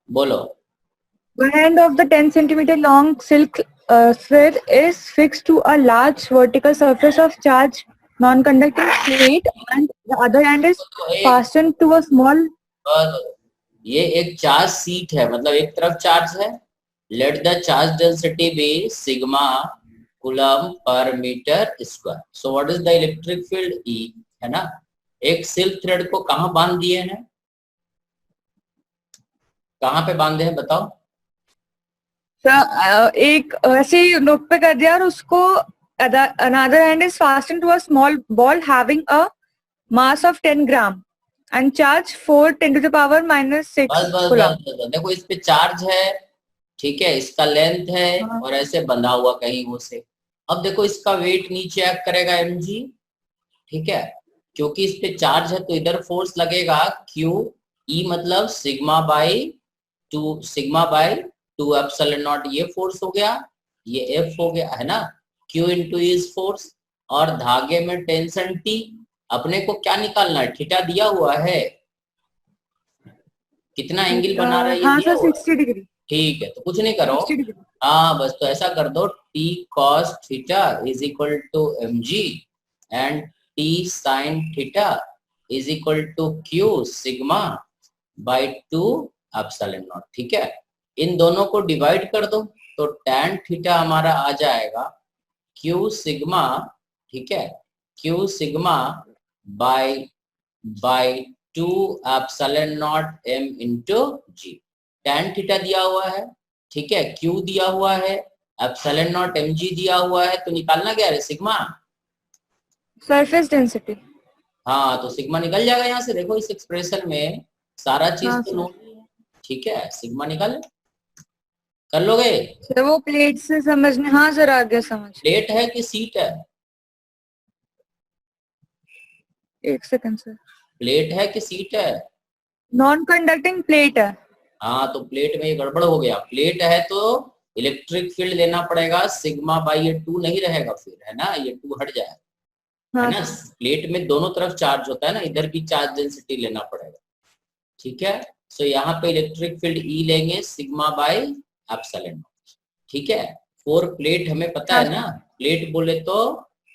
बोलो। One end of the 10 centimeter long silk thread is fixed to a large vertical surface of charged non-conducting plate and the other end is तो एक fastened to a small. ये एक charge seat है, मतलब एक तरफ charge है। Let the charge density be sigma coulomb per metre square. So what is the electric field E, है ना। एक सिल्क थ्रेड को कहाँ बांध दिए हैं, कहाँ पे बांधे हैं बताओ। एक ऐसे नोक पे कर दिया और उसको another end is fastened to a small ball having a mass of 10 gram and charge 4 10 to the power minus 6 बस बस coulomb. बस बस, देखो इस पे चार्ज है, ठीक है, इसका लेंथ है और ऐसे बंधा हुआ कहीं वो से। अब देखो इसका वेट नीचे एक्ट करेगा mg, ठीक है, क्योंकि इस पे चार्ज है तो इधर फोर्स लगेगा q e, मतलब sigma by two epsilon not, ये फोर्स हो गया, ये F हो गया, है ना। Q इंटू इज फोर्स, और धागे में टेंशन T। अपने को क्या निकालना है, थीटा दिया हुआ है, कितना एंगल बना रहा है ये हाँ दिया सर, हुआ है। 60 डिग्री। ठीक है, तो कुछ नहीं करो, 60 डिग्री। हाँ बस तो ऐसा कर दो, T cos theta is equal to mg and T sin theta is equal to Q sigma by 2 epsilon naught, ठीक है। इन दोनों को डिवाइड कर दो तो tan थीटा हमारा आ जाएगा Q सिग्मा, ठीक है, Q sigma by 2 epsilon not m into g। tan theta दिया हुआ है, ठीक है, Q दिया हुआ है, एप्सिलॉन नॉट mg दिया हुआ है, तो निकालना क्या है, सिग्मा। Surface density. हाँ तो सिग्मा निकल जाएगा यहाँ से, देखो इस एक्सप्रेशन में सारा चीज हाँ तो सर। नोट है, ठीक है, सिग्मा निकाल कर लोगे। सर वो प्लेट से समझने, हाँ सर आ गया समझ। प्लेट है कि सीट है, एक सेकंड सर। प्लेट है कि सीट है, नॉन कंडक्टिंग प्लेट है। हाँ तो प्लेट में ये गड़बड़ हो गया, प्लेट है तो इलेक्ट्रिक फील्ड लेना पड़ेगा सिग्मा बाई, ये 2 नहीं रहेगा फिर, है ना, ये 2 हट जाएगा, है हाँ ना। सर। प्लेट में दोनों तरफ चार्ज होता है ना, इधर भी चार्ज डेंसिटी लेना पड़ेगा, ठीक है। सो यहाँ पे इलेक्ट्रिक फील्ड ई लेंगे सिग्मा बाई एप्सिलॉन, ठीक है। 4 प्लेट हमें पता हाँ है ना, प्लेट बोले तो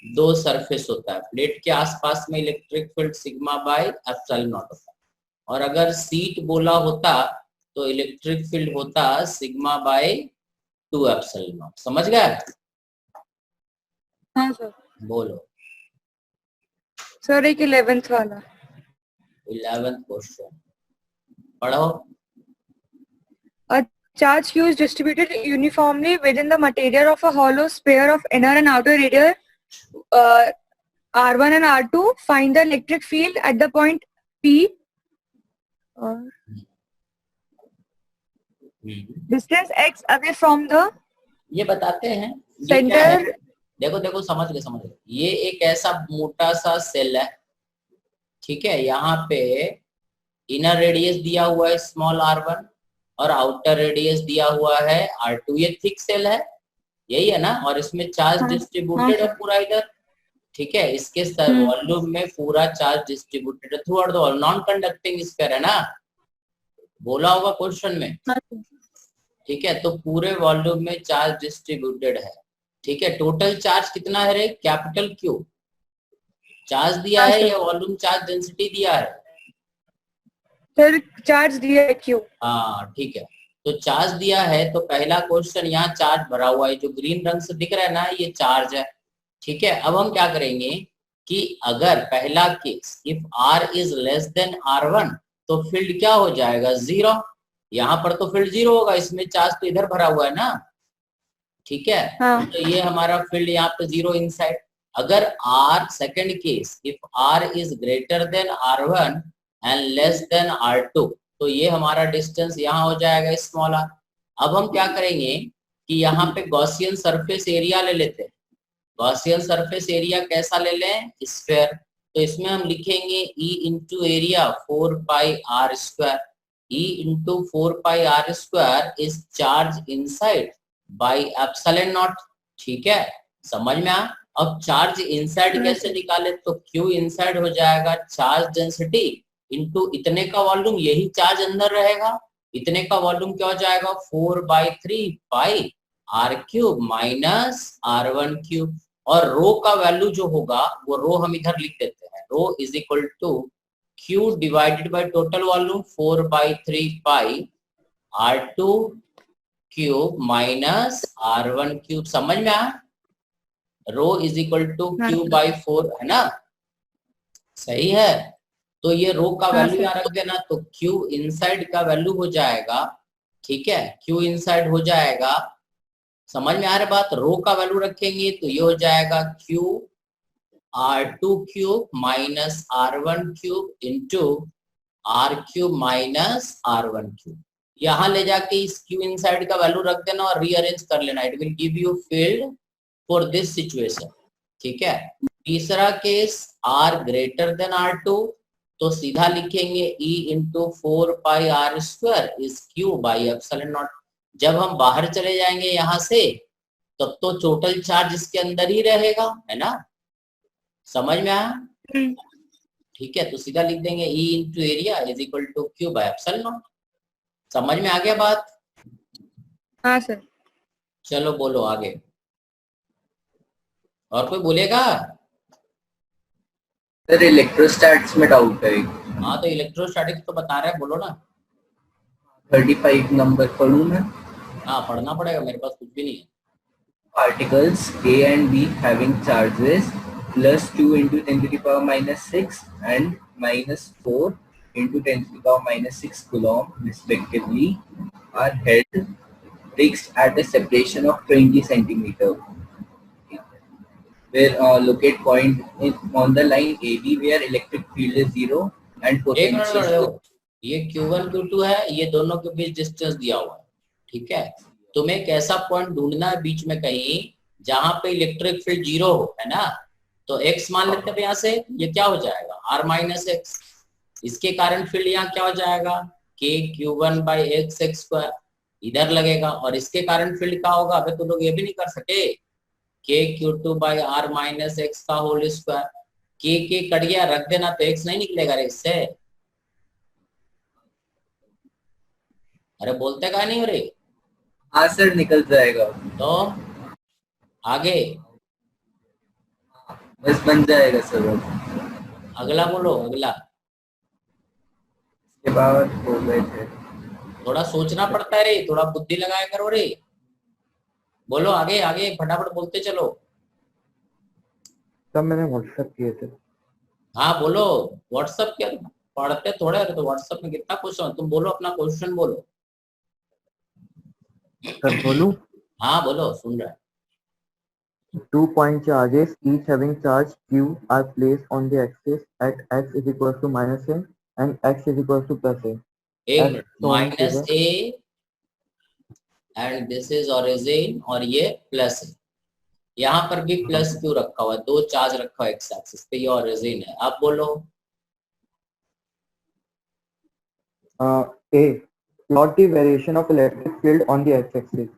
2 सरफेस होता है, प्लेट के आसपास में electric field sigma by epsilon not होता है, और अगर सीट बोला होता तो इलेक्ट्रिक फील्ड होता सिग्मा बाई 2 एप्सिलॉन नॉट। समझ गए। हाँ सर। बोलो। सर एक 11th वाला। 11th क्वेश्चन पढ़ो। A charge Q is distributed uniformly within the material of a hollow sphere of inner and outer radius R1 and R2. Find the electric field at the point P. Distance x away from the ये बताते हैं, ये center. क्या है, देखो देखो समझ गए समझ गए, ये एक ऐसा मोटा सा सेल है, ठीक है, यहाँ पे इनर रेडियस दिया हुआ है स्मॉल r1 और आउटर रेडियस दिया हुआ है r2, ये थिक सेल है, यही है ना, और इसमें चार्ज डिस्ट्रीब्यूटेड है पूरा इधर, ठीक है, इसके वॉल्यूम में पूरा चार्ज डिस्ट्रीब्यूटेड है through out the all, non conducting sphere है ना, बोला होगा क्वेश्चन में, ठीक है। तो पूरे वॉल्यूम में चार्ज डिस्ट्रीब्यूटेड है, ठीक है। टोटल चार्ज कितना है रे, कैपिटल Q चार्ज दिया है या वॉल्यूम चार्ज डेंसिटी दिया है, सर चार्ज दिया है Q। हाँ ठीक है, तो चार्ज दिया है, तो पहला क्वेश्चन यहाँ चार्ज भरा हुआ है, जो ग्रीन रंग से दिख रहा है ना ये चार्ज है, ठीक है। अब हम क्या करेंगे कि अगर पहला case if R is less than R1 तो फील्ड क्या हो जाएगा, 0, यहाँ पर तो फील्ड 0 होगा, इसमें चार्ज तो इधर भरा हुआ है ना, ठीक है। हाँ। तो ये हमारा फील्ड यहाँ पे 0 इनसाइड। अगर R second case if R is greater then R1 and less than R2 तो ये हमारा डिस्टेंस यहाँ हो जाएगा स्मॉल r। अब हम क्या करेंगे कि यहाँ पे गॉसियन सरफेस एरिया ले लेते हैं। गॉसियन सरफेस एरिया कैसा ले लें, स्फीयर, तो इसमें हम लिखेंगे E into area 4 pi r square, E into 4 pi r square is charge inside by epsilon naught, ठीक है, समझ में आ। अब चार्ज इनसाइड कैसे निकाले, तो Q इनसाइड हो जाएगा चार्ज डेंसिटी इंटू इतने का वॉल्यूम, यही चार्ज अंदर रहेगा, इतने का वॉल्यूम क्या हो जाएगा 4/3 पाई r cube minus r1 cube. और रो का वैल्यू जो होगा वो रो हम इधर लिख देते हैं, rho is equal to Q divided by total volume 4/3 pi r2 cube minus r1 cube. समझ में आया? रो इज इक्वल टू Q/4 है ना, सही है। तो ये रो का वैल्यू यहाँ रख देना, तो Q इनसाइड का वैल्यू हो जाएगा, ठीक है, Q इनसाइड हो जाएगा। समझ में आ रहा बात? रो का वैल्यू रखेंगे तो ये हो जाएगा Q r2 cube minus r1 cube into r cube minus r1 cube. यहाँ ले जाके इस Q इनसाइड का वैल्यू रख देना और रीअरेंज कर लेना, it will give you field for this situation, ठीक है। तीसरा case r greater than r2, तो सीधा लिखेंगे E into 4πr² is Q by epsilon not. जब हम बाहर चले जाएंगे यहाँ से तब तो टोटल चार्ज इसके अंदर ही रहेगा, है ना, समझ में आया? ठीक है, तो सीधा लिख देंगे E into area is equal to Q by epsilon naught. समझ में आ गया बात? हाँ सर। चलो बोलो आगे, और कोई बोलेगा? सर इलेक्ट्रोस्टैटिक्स में डाउट है। हाँ तो इलेक्ट्रोस्टैटिक्स तो बता रहे हैं, बोलो ना। 35 नंबर पढ़ूं मैं? हाँ पढ़ना पड़ेगा, मेरे पास कुछ भी नहीं है। Particles A and B having charges +2 into 10 to the power -6 and -4 into 10 to the power -6 coulomb respectively are held fixed at a separation of 20 centimeter. Where locate point on the line AB where electric field is 0 and potential. ये Q1 Q2 है, ये दोनों के बीच distance दिया हुआ है, ठीक है। तुम्हें एक ऐसा पॉइंट ढूंढना है बीच में कहीं जहां पे इलेक्ट्रिक फील्ड 0 हो, है ना। तो x मान लेते हैं यहाँ से, ये क्या हो जाएगा r माइनस एक्स। इसके कारण फील्ड यहाँ क्या हो जाएगा k Q1/x² इधर लगेगा, और इसके कारण फील्ड क्या होगा, अबे तुम लोग ये भी नहीं कर सके, k Q2/r माइनस एक्स का होल स्क्वायर। k कट गया, रख देना, तो x नहीं निकलेगा रे इससे। अरे बोलते का नहीं हो रे? हाँ सर निकल जाएगा। तो आगे बस बन जाएगा सर। अगला बोलो, अगला। इसके बाद बोल रहे थे थोड़ा सोचना पड़ता है रे, थोड़ा बुद्धि लगाया करो रे। बोलो आगे आगे, फटाफट बोलते चलो। तब मैंने व्हाट्सएप किए थे। हाँ बोलो, व्हाट्सएप क्या पढ़ते थोड़े, तो व्हाट्सएप में कितना क्वेश्चन, तुम बोलो अपना क्वेश्चन बोलो। सर बोलूं? हाँ बोलो, सुन रहा है। 2 point charges each having charge q are placed on the axis at x is equal to -a and x is equal to +a. एक minute, minus a and this is origin और ये plus है। यहाँ पर भी plus क्यों रखा हुआ है, दो चार्ज रखा हुआ है एक्स एक्सिस पे, ये ओरिजिन है। अब बोलो a plot the variation of electric field on the x-axis.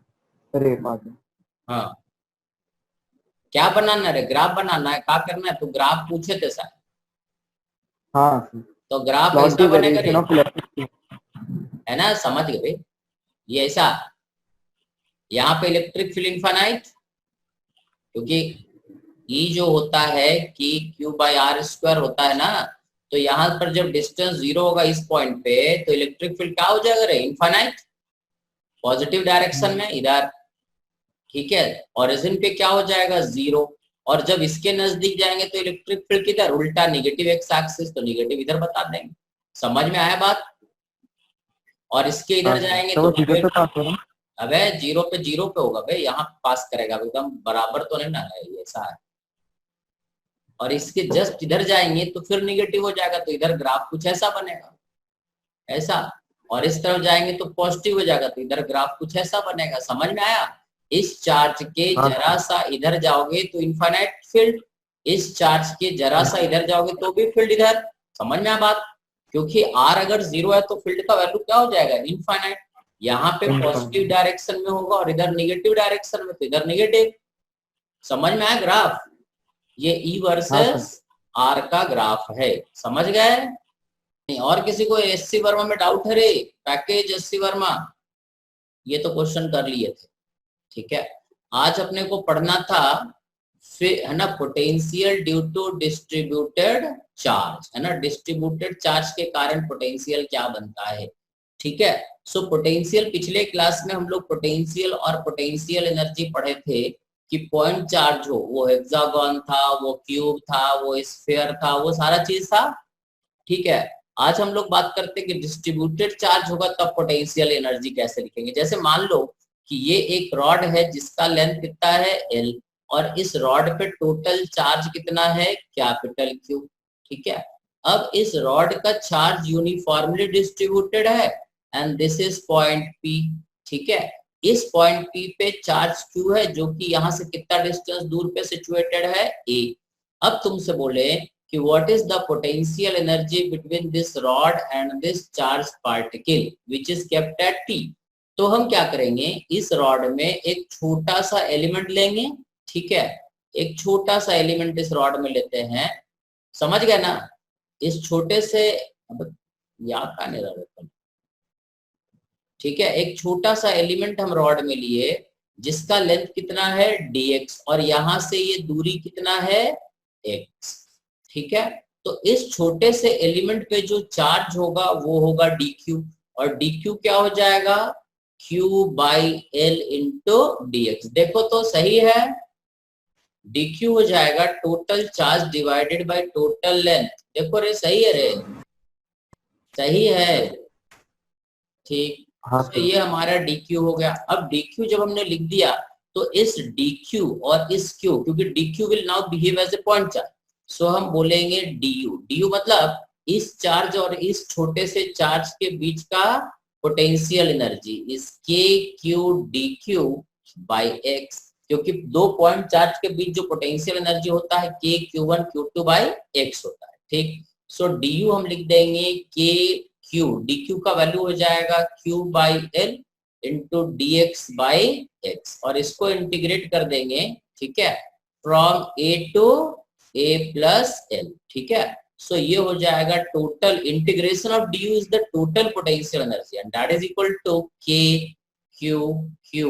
Sir एक बात है। हाँ क्या बनाना है, ग्राफ बनाना है, क्या करना है, तो ग्राफ पूछे थे सर। हाँ तो ग्राफ plot ऐसा the बनेगा variation of electric field. है ना, समझ गए? ये ऐसा, यहाँ पे इलेक्ट्रिक फील्ड इनफाइनाइट, क्योंकि E जो होता है कि Q/r² होता है ना, तो यहाँ पर जब डिस्टेंस 0 होगा इस पॉइंट पे, तो इलेक्ट्रिक फील्ड क्या हो जाएगा रे, इनफाइनाइट, पॉजिटिव डायरेक्शन में इधर, ठीक है। ओरिजिन पे क्या हो जाएगा 0, और जब इसके नजदीक जाएंगे तो इलेक्ट्रिक फील्ड किधर, उल्टा निगेटिव एक्स एक्सिस, तो निगेटिव इधर बता देंगे। समझ में आया बात? और इसके इधर जाएंगे तो अबे 0 पे 0 पे होगा भाई, यहाँ पास करेगा, एकदम बराबर तो नहीं ना है, ये ऐसा है। और इसके जस्ट इधर जाएंगे तो फिर निगेटिव हो जाएगा, तो इधर ग्राफ कुछ ऐसा बनेगा, ऐसा। और इस तरफ जाएंगे तो पॉजिटिव हो जाएगा, तो इधर ग्राफ कुछ ऐसा बनेगा। समझ में आया? इस चार्ज के जरा सा इधर जाओगे तो इनफाइनाइट फील्ड, इस चार्ज के जरा सा इधर जाओगे तो भी फील्ड इधर। समझ में आया बात? क्योंकि R अगर 0 है तो फील्ड का वैल्यू क्या हो जाएगा, इनफाइनाइट। यहाँ पे पॉजिटिव डायरेक्शन में होगा और इधर निगेटिव डायरेक्शन में, तो इधर निगेटिव। समझ में आया ग्राफ? ये E वर्सेस R का ग्राफ है, समझ गए? नहीं और किसी को SC वर्मा में डाउट है रे? पैकेज एससी वर्मा, ये तो क्वेश्चन कर लिए थे, ठीक है। आज अपने को पढ़ना था फिर, है ना, potential due to distributed charge, है ना, डिस्ट्रीब्यूटेड चार्ज के कारण पोटेंशियल क्या बनता है, ठीक है। सो पोटेंशियल, पिछले क्लास में हम लोग पोटेंशियल और पोटेंशियल एनर्जी पढ़े थे कि पॉइंट चार्ज हो, वो हेक्सागन था, वो क्यूब था, वो स्फीयर था, वो सारा चीज था, ठीक है। आज हम लोग बात करते हैं कि डिस्ट्रीब्यूटेड चार्ज होगा तब पोटेंशियल एनर्जी कैसे लिखेंगे। जैसे मान लो कि ये एक रॉड है जिसका लेंथ कितना है L, और इस रॉड पे टोटल चार्ज कितना है कैपिटल Q, ठीक है। अब इस रॉड का चार्ज यूनिफॉर्मली डिस्ट्रीब्यूटेड है and this is point P, ठीक है। इस पॉइंट P पे चार्ज Q है जो कि यहाँ से कितना डिस्टेंस दूर पे सिचुएटेड है A। अब तुमसे बोले कि what is the potential energy between this rod and this charged particle which is kept at T, तो हम क्या करेंगे, इस रॉड में एक छोटा सा एलिमेंट लेंगे, ठीक है, एक छोटा सा एलिमेंट इस रॉड में लेते हैं, समझ गए ना। इस छोटे से, अब याद आने रहा, ठीक है, एक छोटा सा एलिमेंट हम रॉड में लिए जिसका लेंथ कितना है dx और यहां से ये दूरी कितना है x, ठीक है। तो इस छोटे से एलिमेंट पे जो चार्ज होगा वो होगा dq, और dq क्या हो जाएगा, q by l into dx। देखो तो सही है, dq हो जाएगा total charge divided by total length. देखो रे, सही है रे, सही है, ठीक। हाँ तो ये हमारा dq हो गया। अब dq जब हमने लिख दिया तो इस dq और इस q, क्योंकि dq will now behave as a point charge, so हम बोलेंगे du मतलब इस चार्ज और इस छोटे से चार्ज के बीच का पोटेंशियल एनर्जी इस k q dq by x, क्योंकि दो पॉइंट चार्ज के बीच जो पोटेंशियल एनर्जी होता है k q1 q2 by x होता है, ठीक। सो du हम लिख देंगे k q, dq का वैल्यू हो जाएगा q by l into dx by x, और इसको इंटीग्रेट कर देंगे, ठीक है, from a to a plus l, ठीक है। सो ये हो जाएगा total integration of du is the total potential energy and that is equal to k q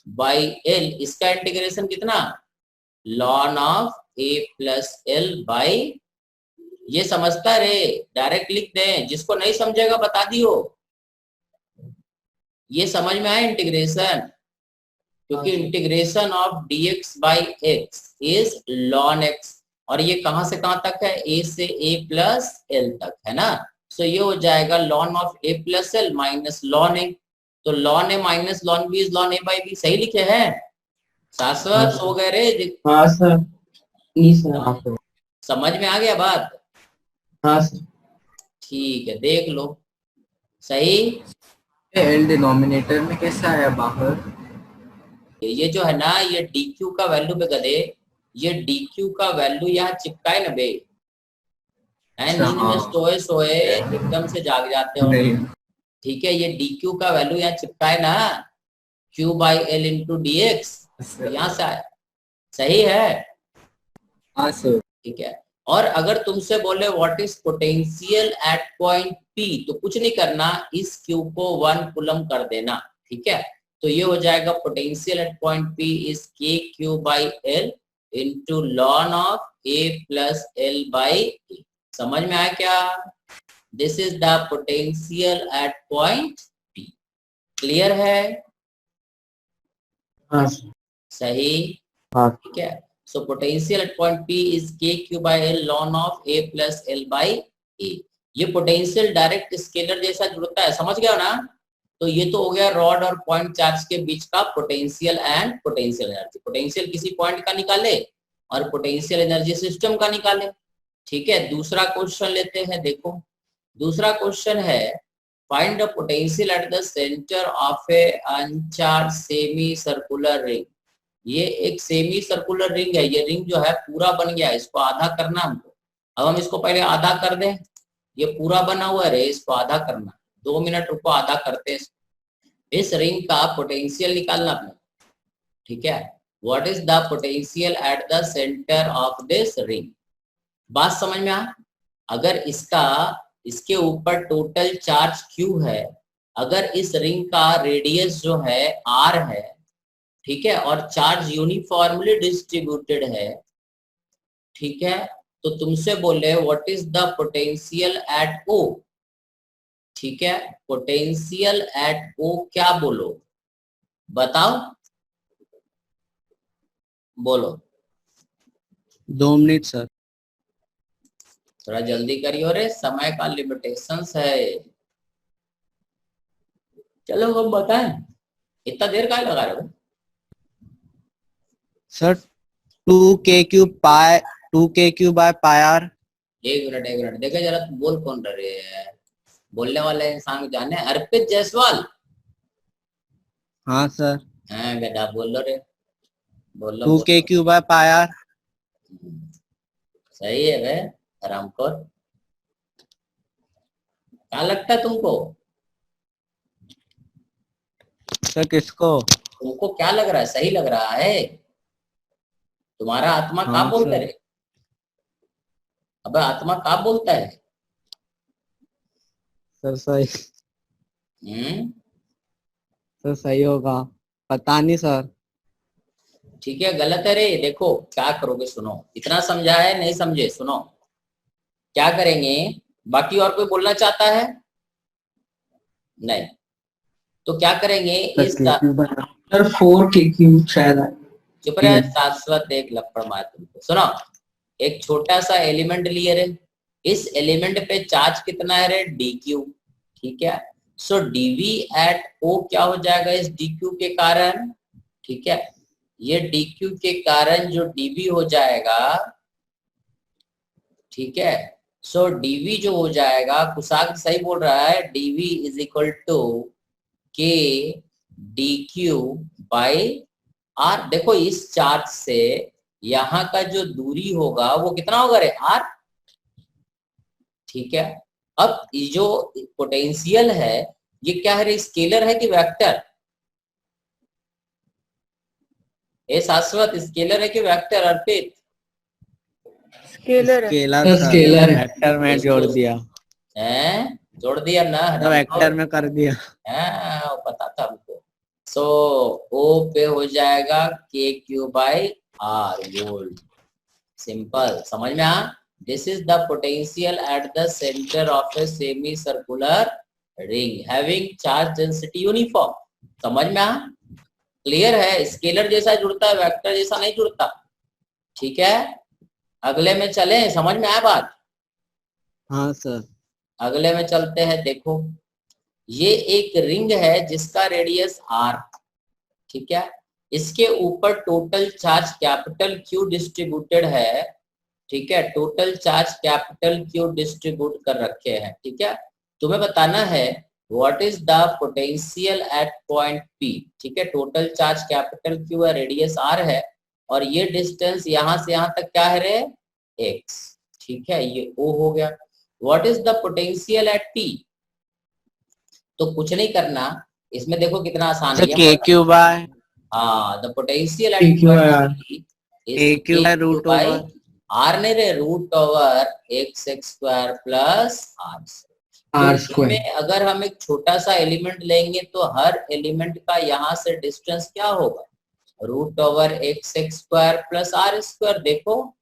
by l, इसका इंटीग्रेशन कितना, ln of a plus l by, ये समझता रे, डायरेक्ट लिख दें, जिसको नहीं समझेगा बता दियो। ये समझ में आया इंटीग्रेशन, क्योंकि integration of dx by x is ln x, और ये कहां से कहां तक है, a से a प्लस l तक, है ना। सो ये हो जाएगा ln of a plus l minus ln a, तो ln a minus ln b is ln a by b, सही लिखे हैं शाश्वत, सो गए रे। हाँ सर, सर समझ में आ गया बात, हाँ सर, ठीक है, देख लो सही। एल डिनोमिनेटर में कैसा आया बाहर, ये जो है ना, ये dq का वैल्यू पे गधे, ये dq का वैल्यू यहाँ चिपकाए ना बे, है नींद में सोए सोए एकदम से जाग जाते हो, ठीक है, ये dq का वैल्यू यहाँ चिपकाए ना, q by l into dx, यहाँ से आया, सही है, हाँ सर, ठीक है। और अगर तुमसे बोले what is potential at point P, तो कुछ नहीं करना, इस Q को 1 कूलम कर देना, ठीक है। तो ये हो जाएगा potential at point P is k q by l into ln of a plus l by a। समझ में आया क्या, this is the potential at point P, clear है, हाँ सही, हाँ ठीक है। सो potential at point P is k q by l ln of a plus l by a। ये पोटेंशियल डायरेक्ट स्केलर जैसा जुड़ता है, समझ गया ना। तो ये तो हो गया रॉड और पॉइंट चार्ज के बीच का potential and potential energy. Potential किसी पॉइंट का निकाले और पोटेंशियल एनर्जी सिस्टम का निकाले, ठीक है। दूसरा क्वेश्चन लेते हैं, देखो दूसरा क्वेश्चन है, find the potential at the centre of A अनचार्ज semi circular ring. ये एक सेमी सर्कुलर रिंग है, ये रिंग जो है पूरा बन गया, इसको आधा करना हमको। अब हम इसको पहले आधा कर दें, ये पूरा बना हुआ है, इसको आधा करना, 2 मिनट रुको, आधा करते हैं। इस रिंग का पोटेंशियल निकालना अपने, ठीक है। What is the potential at the centre of this ring, बात समझ में आ। अगर इसके ऊपर टोटल चार्ज Q है, अगर इस रिंग का रेडियस जो है r है, ठीक है, और चार्ज यूनिफॉर्मली डिस्ट्रीब्यूटेड है, ठीक है, तो तुमसे बोले what is the potential at O, ठीक है, पोटेंशियल एट O क्या बोलो, बताओ, बोलो 2 मिनट सर। थोड़ा जल्दी करियो रे, समय का लिमिटेशंस है। चलो हम बताएं, इतना देर का लगा रहे हो sir 2k³ pi 2k³ by pi R. एक मिनट देखे जरा, तू बोल कौन रहे है, बोलने वाले इंसान को जाने, अर्पित जायसवाल। हाँ सर। हाँ बेटा बोलो रे, बोलो 2k³ बाय पाई आर। सही है वे रामकोर, क्या लगता है तुमको, सर किसको? तुमको क्या लग रहा है, सही लग रहा है? तुम्हारा आत्मा क्या हाँ, बोलता सर। है? अबे आत्मा क्या बोलता है? सर सही। सर सही होगा, पता नहीं सर। ठीक है, गलत है रे। देखो क्या करोगे, सुनो, इतना समझा है, नहीं समझे, सुनो क्या करेंगे। बाकी और कोई बोलना चाहता है? नहीं, तो क्या करेंगे इस सर 4k³ शायद है। चुप रहे शाश्वत, एक लपड़ मार तुमको। सुनो, एक छोटा सा एलिमेंट लिए रे, इस एलिमेंट पे चार्ज कितना है रे, dq, ठीक है। सो dv एट O क्या हो जाएगा इस dq के कारण, ठीक है, ये dq के कारण जो dv हो जाएगा, ठीक है। सो dv जो हो जाएगा, कुशाग सही बोल रहा है, dv is equal to k dq by r। देखो इस चार्ज से यहाँ का जो दूरी होगा वो कितना होगा रे, r, ठीक है। अब ये जो पोटेंशियल है ये क्या है रे, स्केलर है कि वेक्टर? ए शाश्वत, स्केलर है कि वेक्टर अर्पित? स्केलर है। स्केलर है। वेक्टर में जोड़ दिया। हैं, जोड़ दिया ना, तो वेक्टर में कर दिया। हाँ पता था हमको। सो O पे हो जाएगा KQ by R volt, simple, समझ में आ। This is the potential at the centre of a semi circular ring having charge density uniform. समझ में आ, क्लियर है? स्केलर जैसा जुड़ता है, वेक्टर जैसा नहीं जुड़ता, ठीक है। अगले में चले, समझ में आया बात? हाँ सर। अगले में चलते हैं। देखो ये एक रिंग है जिसका रेडियस r, ठीक है, इसके ऊपर total charge capital Q distributed है, ठीक है, total charge capital Q distribute कर रखे हैं, ठीक है। तुम्हें बताना है what is the potential at point P, ठीक है, टोटल चार्ज कैपिटल Q है, रेडियस r है, और ये डिस्टेंस यहाँ से यहाँ तक क्या है रे, x, ठीक है, ये O हो गया। What is the potential eight P, तो कुछ नहीं करना इसमें, देखो कितना आसान है। KQ बाय हाँ, the potential at KQ by root over r नहीं रे, root over x² plus r square. में अगर हम एक छोटा सा एलिमेंट लेंगे तो हर एलिमेंट का यहाँ से डिस्टेंस क्या होगा, root over x² plus r²। देखो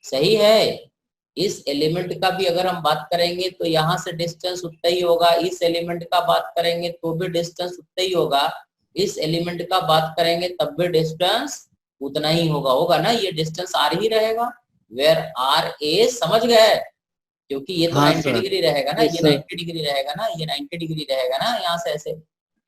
सही है, इस एलिमेंट का भी अगर हम बात करेंगे तो यहाँ से डिस्टेंस उतना ही होगा, इस एलिमेंट का बात करेंगे तो भी डिस्टेंस उतना ही होगा, इस एलिमेंट का बात करेंगे तब भी डिस्टेंस उतना ही होगा ना, ये डिस्टेंस r ही रहेगा, वेयर r a, समझ गए? क्योंकि ये तो 90 डिग्री रहेगा ना, ये 90 डिग्री रहेगा ना, ये 90 डिग्री रहेगा ना, यहाँ से ऐसे,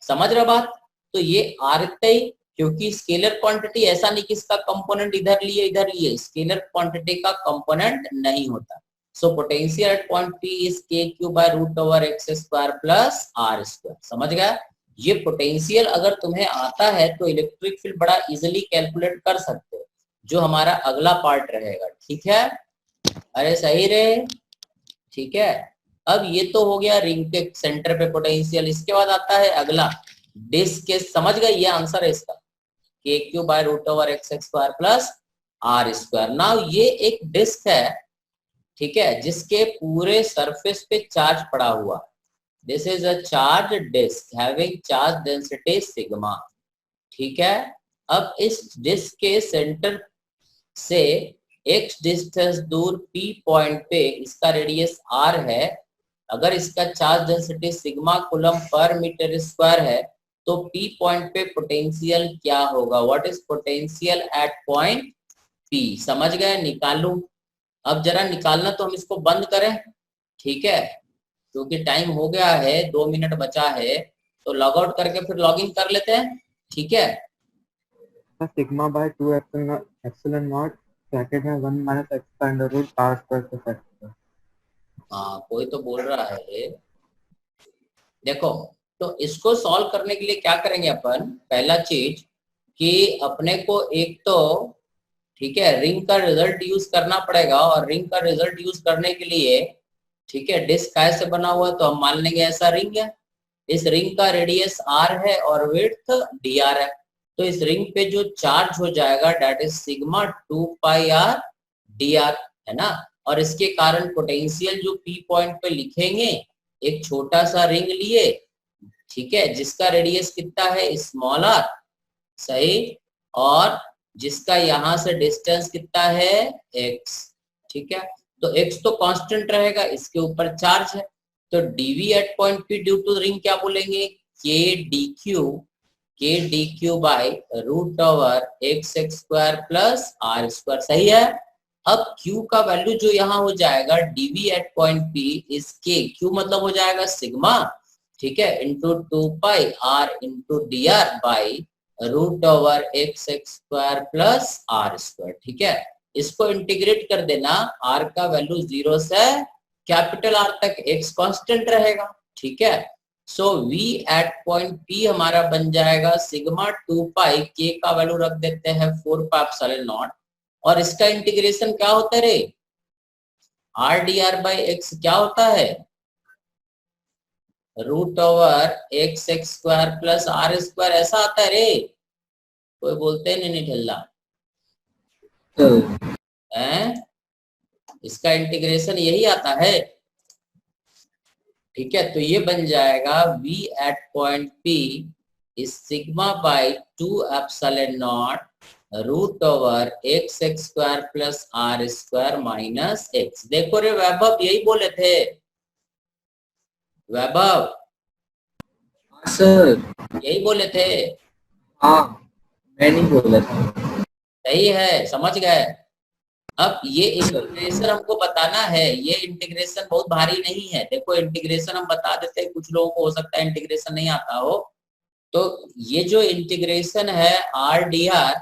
समझ रहे बात? तो ये r इतना ही, क्योंकि स्केलर क्वांटिटी ऐसा नहीं कि इसका कंपोनेंट इधर लिए, स्केलर क्वांटिटी का कंपोनेंट नहीं होता। So potential at point P is KQ by root over x² plus r²। समझ गया? ये पोटेंशियल अगर तुम्हें आता है तो इलेक्ट्रिक फील्ड बड़ा इजीली कैलकुलेट कर सकते हो, जो हमारा अगला पार्ट रहेगा, ठीक है। अरे सही रे, ठीक है। अब ये तो हो गया रिंग के सेंटर पे पोटेंशियल, इसके बाद आता है अगला डिस्क के, समझ गए? ये आंसर है इसका, KQ by root over x² plus r²। Now ये एक डिस्क है, ठीक है, जिसके पूरे सरफेस पे चार्ज पड़ा हुआ, this is a charge disc having charge density sigma. ठीक है, अब इस डिस्क के सेंटर से x डिस्टेंस दूर p पॉइंट पे इसका रेडियस r है। अगर इसका charge density sigma coulomb per metre square है तो p पॉइंट पे पोटेंशियल क्या होगा? What is potential at point p? समझ गए? निकालूं? अब जरा निकालना तो हम इसको बंद करें, ठीक है, क्योंकि टाइम हो गया है, 2 मिनट बचा है, तो लॉग आउट करके फिर लॉग इन कर लेते हैं। ठीक है, sigma by 2 epsilon not bracket में 1 माइनस एक्स का under root r square plus x. हाँ कोई तो बोल रहा है। देखो, तो इसको सॉल्व करने के लिए क्या करेंगे अपन? पहला चीज कि अपने को एक तो, ठीक है, रिंग का रिजल्ट यूज करना पड़ेगा, और रिंग का रिजल्ट यूज करने के लिए, ठीक है, डिस्क कैसे बना हुआ है तो हम मान लेंगे ऐसा रिंग है। इस रिंग का रेडियस r है और विड्थ dr है। तो इस रिंग पे जो चार्ज हो जाएगा that is sigma 2 pi r dr, है ना। और इसके कारण पोटेंशियल जो p पॉइंट पे लिखेंगे, एक छोटा सा रिंग लिए, ठीक है, जिसका रेडियस कितना है? स्मॉल r, सही, और जिसका यहाँ से डिस्टेंस कितना है? x। ठीक है, तो x तो कांस्टेंट रहेगा, इसके ऊपर चार्ज है, तो dv at point p due to ring क्या बोलेंगे? k dq by root over x square plus r square. सही है। अब q का वैल्यू जो यहाँ हो जाएगा dv at point p is k, q मतलब हो जाएगा सिग्मा, ठीक है, into 2 pi r into dr by root over x square plus r square. ठीक है, इसको इंटीग्रेट कर देना, r का वैल्यू 0 से कैपिटल R तक, x कांस्टेंट रहेगा। ठीक है, सो v एट पॉइंट p हमारा बन जाएगा सिग्मा 2 पाई, k का वैल्यू रख देते हैं 4 पाई एप्सिलॉन नॉट, और इसका इंटीग्रेशन क्या होता है रे? r dr बाई x क्या होता है? Root over x square plus r square, ऐसा आता है रे। कोई बोलते हैं नहीं ठल्ला है, इसका इंटीग्रेशन यही आता है। ठीक है, तो ये बन जाएगा v at point p is sigma by 2 epsilon not root over x square plus r square minus x। देखो रे वैभव, यही बोले थे वैभव, सर यही बोले थे। हाँ, मैं नहीं बोला था। सही है, समझ गए। अब ये इंटीग्रेशन हमको बताना है, ये इंटीग्रेशन बहुत भारी नहीं है। देखो इंटीग्रेशन हम बता देते हैं, कुछ लोगों को हो सकता है इंटीग्रेशन नहीं आता हो, तो ये जो इंटीग्रेशन है r dr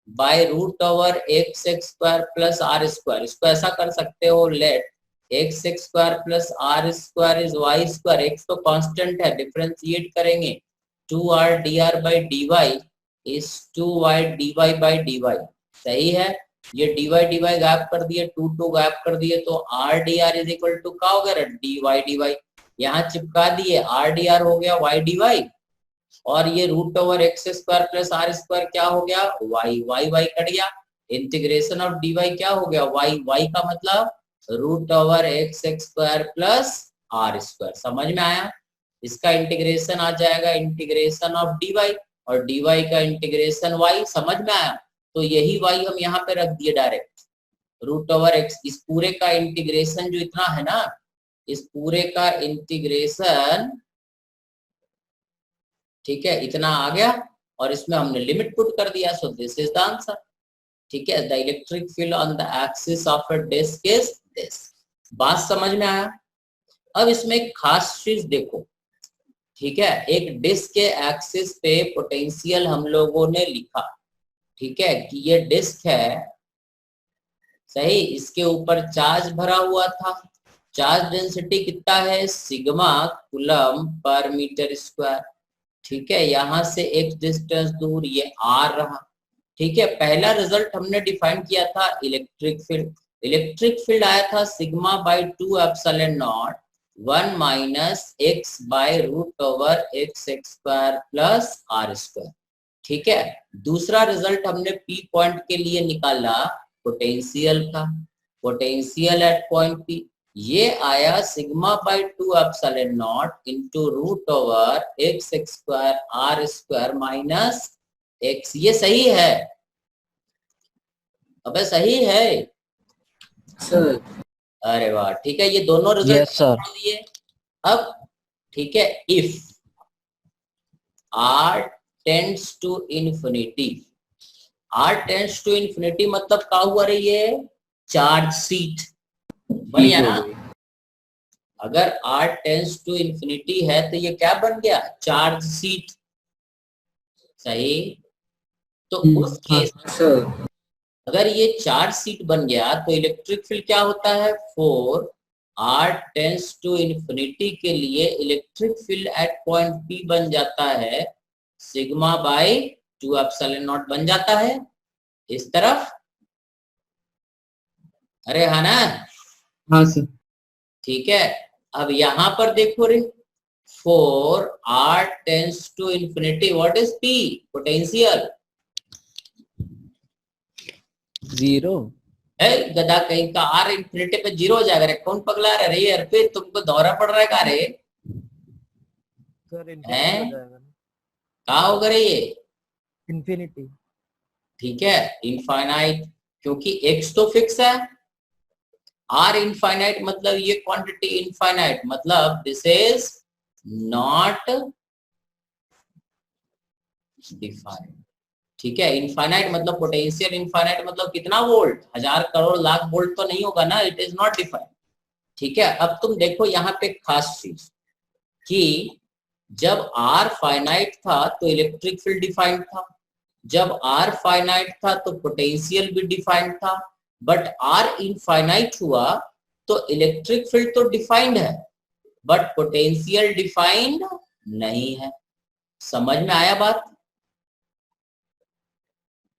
by root over x square plus r square, इसको ऐसा कर सकते हो, let x square plus r square is y square, x तो कांस्टेंट है, डिफरेंशिएट करेंगे 2r dr by dy is 2y dy by dy। सही है, ये dy dy गैप कर दिए, 2 गैप कर दिए, तो r dr is equal to क्या हो गया? dy dy, यहाँ चिपका दिए, r dr हो गया y dy, और ये root over x square plus r square क्या हो गया? y कट गया, इंटीग्रेशन ऑफ dy क्या हो गया? y का मतलब root over x square plus r square. समझ में आया? इसका इंटीग्रेशन आ जाएगा इंटीग्रेशन ऑफ dy, और dy का इंटीग्रेशन y। समझ में आया? तो यही y हम यहाँ पे रख दिए डायरेक्ट, रूट ओवर x। इस पूरे का इंटीग्रेशन जो इतना है ना, इस पूरे का इंटीग्रेशन, ठीक है, इतना आ गया, और इसमें हमने लिमिट पुट कर दिया, so this is the answer. ठीक है, the electric field on the axis of a disc is this. बात समझ में आया? अब इसमें एक खास चीज देखो, ठीक है, एक डिस्क के एक्सिस पे पोटेंशियल हम लोगों ने लिखा, ठीक है, कि ये डिस्क है, सही, इसके ऊपर चार्ज भरा हुआ था, चार्ज डेंसिटी कितना है? Sigma coulomb per metre square. ठीक है, यहाँ से एक डिस्टेंस दूर ये r रहा। ठीक है, पहला रिजल्ट हमने डिफाइन किया था इलेक्ट्रिक फील्ड। इलेक्ट्रिक फील्ड आया था sigma by 2 epsilon not 1 minus x by root over x square plus r square. ठीक है, दूसरा रिजल्ट हमने p पॉइंट के लिए निकाला पोटेंशियल का, पोटेंशियल एट पॉइंट p। ये आया sigma by 2 epsilon not into root over x square r square minus x. ये सही है? अबे सही है सर। अरे वाह, ठीक है, ये दोनों रिजल्ट Yes, sir. दिए। अब ठीक है, if r tends to infinity, r tends to infinity मतलब क्या हुआ रही है? चार्ज सीट बन गया ना। अगर r टेंड्स टू इन्फिनिटी है तो ये क्या बन गया? Charge seat. सही? तो उस केस सर अगर ये चार्ज सीट बन गया तो इलेक्ट्रिक फील्ड क्या होता है? 4 r टेंड्स टू इन्फिनिटी के लिए electric field at point P बन जाता है सिग्मा बाई 2 एप्सिलॉन नॉट बन जाता है इस तरफ। अरे हाँ ना? हाँ सर। ठीक है, अब यहां पर देखो रे, 4 r tends to infinity, what is P? Potential. Zero. गधा कहीं का, r इन्फिनिटी पे 0 हो जाएगा रे। कौन पगला रहा है यार? पे तुमको दौरा पड़ रहा है का रे? सर हैं? इन्फिनिटी हो जाएगा ना, कहा होगा रे ये? इन्फिनिटी। ठीक है, इनफाइनाइट, क्योंकि x तो फिक्स है। r इनफाइनाइट मतलब ये क्वांटिटी इनफाइनाइट, मतलब दिस इज नॉट डिफाइंड। ठीक है, इनफाइनाइट मतलब पोटेंशियल इनफाइनाइट मतलब कितना वोल्ट? 1000 करोड़ लाख वोल्ट तो नहीं होगा ना, इट इज नॉट डिफाइंड। ठीक है, अब तुम देखो यहाँ पे खास चीज कि जब r फाइनाइट था तो इलेक्ट्रिक फील्ड डिफाइंड था, जब r फाइनाइट था तो पोटेंशियल भी डिफाइंड था, बट r इनफाइनाइट हुआ तो इलेक्ट्रिक फील्ड तो डिफाइंड है बट पोटेंशियल डिफाइंड नहीं है। समझ में आया बात?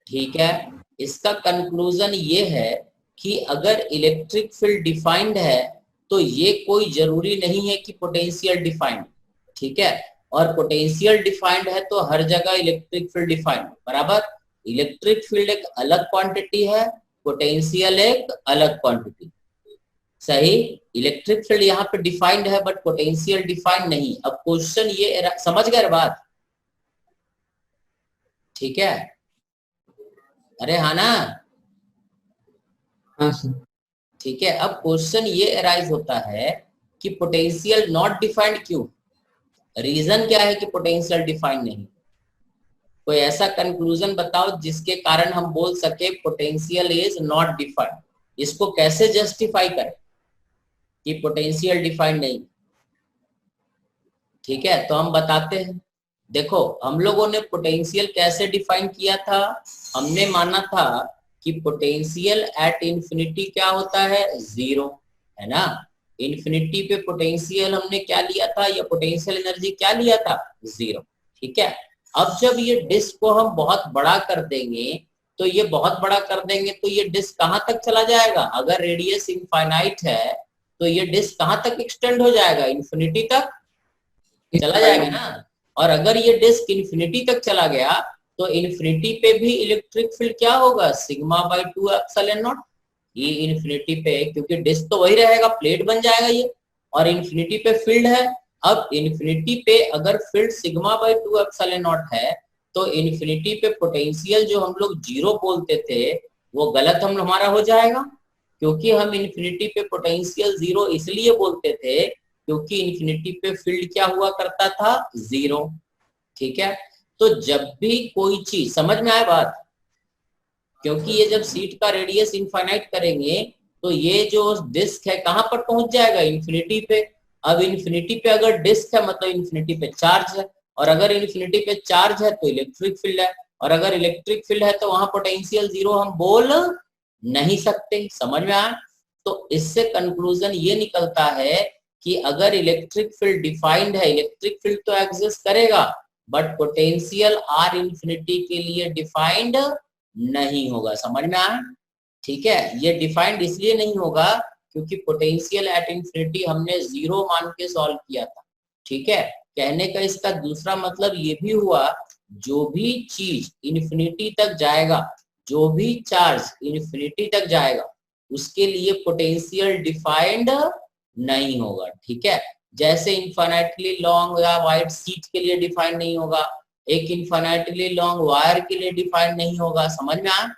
ठीक है, इसका कंक्लूजन ये है कि अगर इलेक्ट्रिक फील्ड डिफाइंड है तो ये कोई जरूरी नहीं है कि पोटेंशियल डिफाइंड। ठीक है, और पोटेंशियल डिफाइंड है तो हर जगह इलेक्ट्रिक फील्ड डिफाइंड बराबर। इलेक्ट्रिक फील्ड एक अलग क्वांटिटी है, पोटेंशियल एक अलग क्वांटिटी। सही? इलेक्ट्रिक फील्ड यहाँ पे डिफाइंड है बट पोटेंशियल डिफाइंड नहीं। अब क्वेश्चन ये, समझ गए बात? ठीक है, अरे हाँ ना? हाँ सर। ठीक है, अब क्वेश्चन ये अराइज होता है कि पोटेंशियल नॉट डिफाइंड क्यों? रीजन क्या है कि पोटेंशियल डिफाइंड नहीं? कोई ऐसा कंक्लूजन बताओ जिसके कारण हम बोल सके पोटेंशियल इज नॉट डिफाइंड। इसको कैसे जस्टिफाई करें कि पोटेंशियल डिफाइंड नहीं? ठीक है, तो हम बताते हैं। देखो, हम लोगों ने पोटेंशियल कैसे डिफाइन किया था? हमने माना था कि पोटेंशियल एट इंफिनिटी क्या होता है? 0, है ना? इंफिनिटी पे पोटेंशियल हमने क्या लिया था, या पोटेंशियल एनर्जी क्या लिया था? 0। ठीक है, अब जब ये डिस्क को हम बहुत बड़ा कर देंगे तो ये बहुत बड़ा कर देंगे तो ये डिस्क कहां तक चला जाएगा? अगर रेडियस इनफाइनाइट है तो ये डिस्क कहां तक एक्सटेंड हो जाएगा? इन्फिनिटी तक चला जाएगा ना। और अगर ये डिस्क इन्फिनिटी तक चला गया तो इन्फिनिटी पे भी इलेक्ट्रिक फील्ड क्या होगा? Sigma by 2 epsilon not. ये इन्फिनिटी पे, क्योंकि डिस्क तो वही रहेगा, प्लेट बन जाएगा ये, और इन्फिनिटी पे फील्ड है। अब इन्फिनिटी पे अगर field sigma by 2 epsilon not है तो इन्फिनिटी पे पोटेंशियल जो हम लोग 0 बोलते थे वो गलत हमारा हो जाएगा, क्योंकि हम इन्फिनिटी पे पोटेंशियल 0 इसलिए बोलते थे क्योंकि इन्फिनिटी पे फील्ड क्या हुआ करता था? 0। ठीक है, तो जब भी कोई चीज, समझ में आए बात? क्योंकि ये जब सीट का रेडियस इनफाइनाइट करेंगे तो ये जो डिस्क है कहां पर पहुंच जाएगा? इन्फिनिटी पे। अब इन्फिनिटी पे अगर डिस्क है मतलब इन्फिनिटी पे चार्ज है, और अगर इन्फिनिटी पे चार्ज है तो इलेक्ट्रिक फील्ड है, और अगर इलेक्ट्रिक फील्ड है तो वहां पोटेंशियल 0 हम बोल नहीं सकते। समझ में आया? तो इससे कंक्लूजन ये निकलता है कि अगर इलेक्ट्रिक फील्ड डिफाइंड है, इलेक्ट्रिक फील्ड तो एग्जिस्ट करेगा बट पोटेंशियल r इंफिनिटी के लिए डिफाइंड नहीं होगा। समझ में आया? ठीक है, ये डिफाइंड इसलिए नहीं होगा क्योंकि पोटेंशियल एट इंफिनिटी हमने 0 मान के सॉल्व किया था। ठीक है, कहने का इसका दूसरा मतलब ये भी हुआ, जो भी चीज इंफिनिटी तक जाएगा, जो भी चार्ज इंफिनिटी तक जाएगा उसके लिए पोटेंशियल डिफाइंड नहीं होगा, ठीक है। जैसे इन्फिनिटली लॉन्ग या वाइड शीट के लिए डिफाइन नहीं होगा, एक इन्फिनिटली लॉन्ग वायर के लिए डिफाइन नहीं होगा, समझ में आया।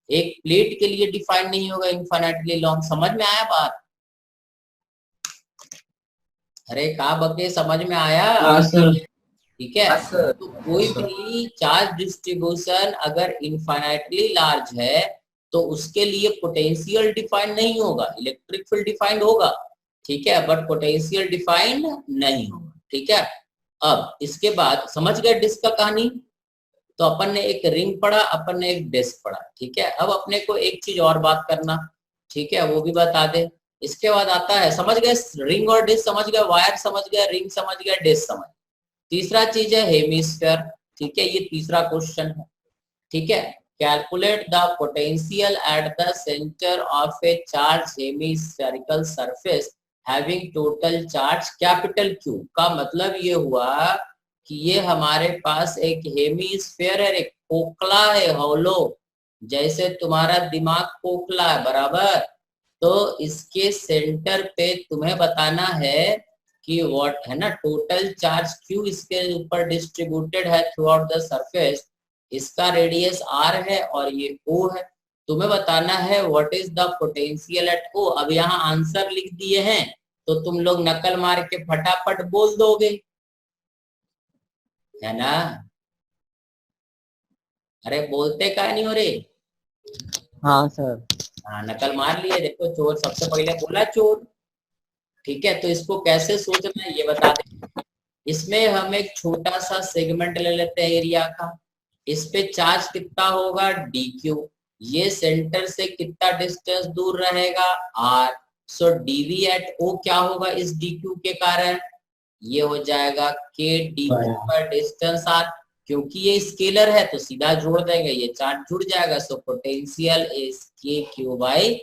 एक प्लेट के लिए डिफाइन नहीं होगा इन्फिनिटली लॉन्ग, समझ में आया बात। अरे कहा बके, समझ में आया। हाँ सर। ठीक है, तो कोई भी चार्ज डिस्ट्रीब्यूशन अगर इन्फिनिटली लार्ज है तो उसके लिए पोटेंशियल डिफाइन नहीं होगा, इलेक्ट्रिक फील्ड डिफाइंड होगा, ठीक है, बट पोटेंशियल डिफाइंड नहीं होगा, ठीक है। अब इसके बाद समझ गए डिस्क का कहानी। तो अपन ने एक रिंग पढ़ा, अपन ने एक डिस्क पढ़ा, ठीक है। अब अपने को एक चीज और बात करना, ठीक है, वो भी बता दे। इसके बाद आता है, समझ गए रिंग और डिस्क समझ गए, वायर समझ गए, रिंग समझ गए, डिस्क समझ। तीसरा चीज है हेमिस्फीयर, ठीक है, ये तीसरा क्वेश्चन है, ठीक है। Calculate the potential at the centre of A charge hemispherical surface having total charge capital Q। का मतलब ये हुआ कि ये हमारे पास एक हेमिस्फीयर है, एक खोखला है, होलो, जैसे तुम्हारा दिमाग खोखला है, बराबर। तो इसके सेंटर पे तुम्हें बताना है कि व्हाट है ना, टोटल चार्ज Q इसके ऊपर डिस्ट्रीब्यूटेड है थ्रू आउट द सरफेस, इसका रेडियस R है और ये O है। तुम्हें बताना है what is the potential at O। अब यहाँ आंसर लिख दिए हैं तो तुम लोग नकल मार के फटाफट बोल दोगे, है ना। अरे बोलते का नहीं हो रे। हाँ सर। हाँ नकल मार लिए, देखो चोर सबसे पहले बोला चोर, ठीक है। तो इसको कैसे सोचना है ये बता दे। इसमें हम एक छोटा सा सेगमेंट ले लेते हैं एरिया का, इस पे चार्ज कितना होगा dq, ये सेंटर से कितना डिस्टेंस दूर रहेगा r, सो dv एट o क्या होगा इस dq के कारण, ये हो जाएगा k dq पर डिस्टेंस r, क्योंकि ये स्केलर है तो सीधा जोड़ देंगे, ये चार्ज जुड़ जाएगा। So potential is kq by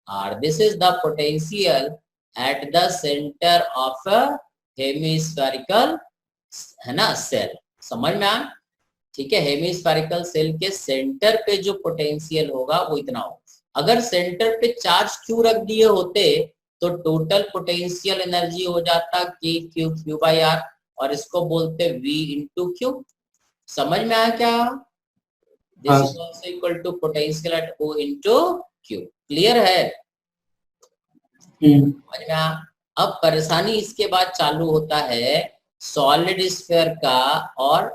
r। This is the potential at the centre of a hemispherical, है ना, सेल, समझ में आ, ठीक है। हेमिस्फेरिकल सेल के सेंटर पे जो पोटेंशियल होगा वो इतना होगा। अगर सेंटर पे चार्ज Q रख दिए होते तो टोटल पोटेंशियल एनर्जी हो जाता Q बाई R, और इसको बोलते V इंटू Q। समझ में आया क्या। This is also equal to potential at O into Q। क्लियर है, समझ में आया। अब परेशानी इसके बाद चालू होता है सॉलिड स्फीयर का और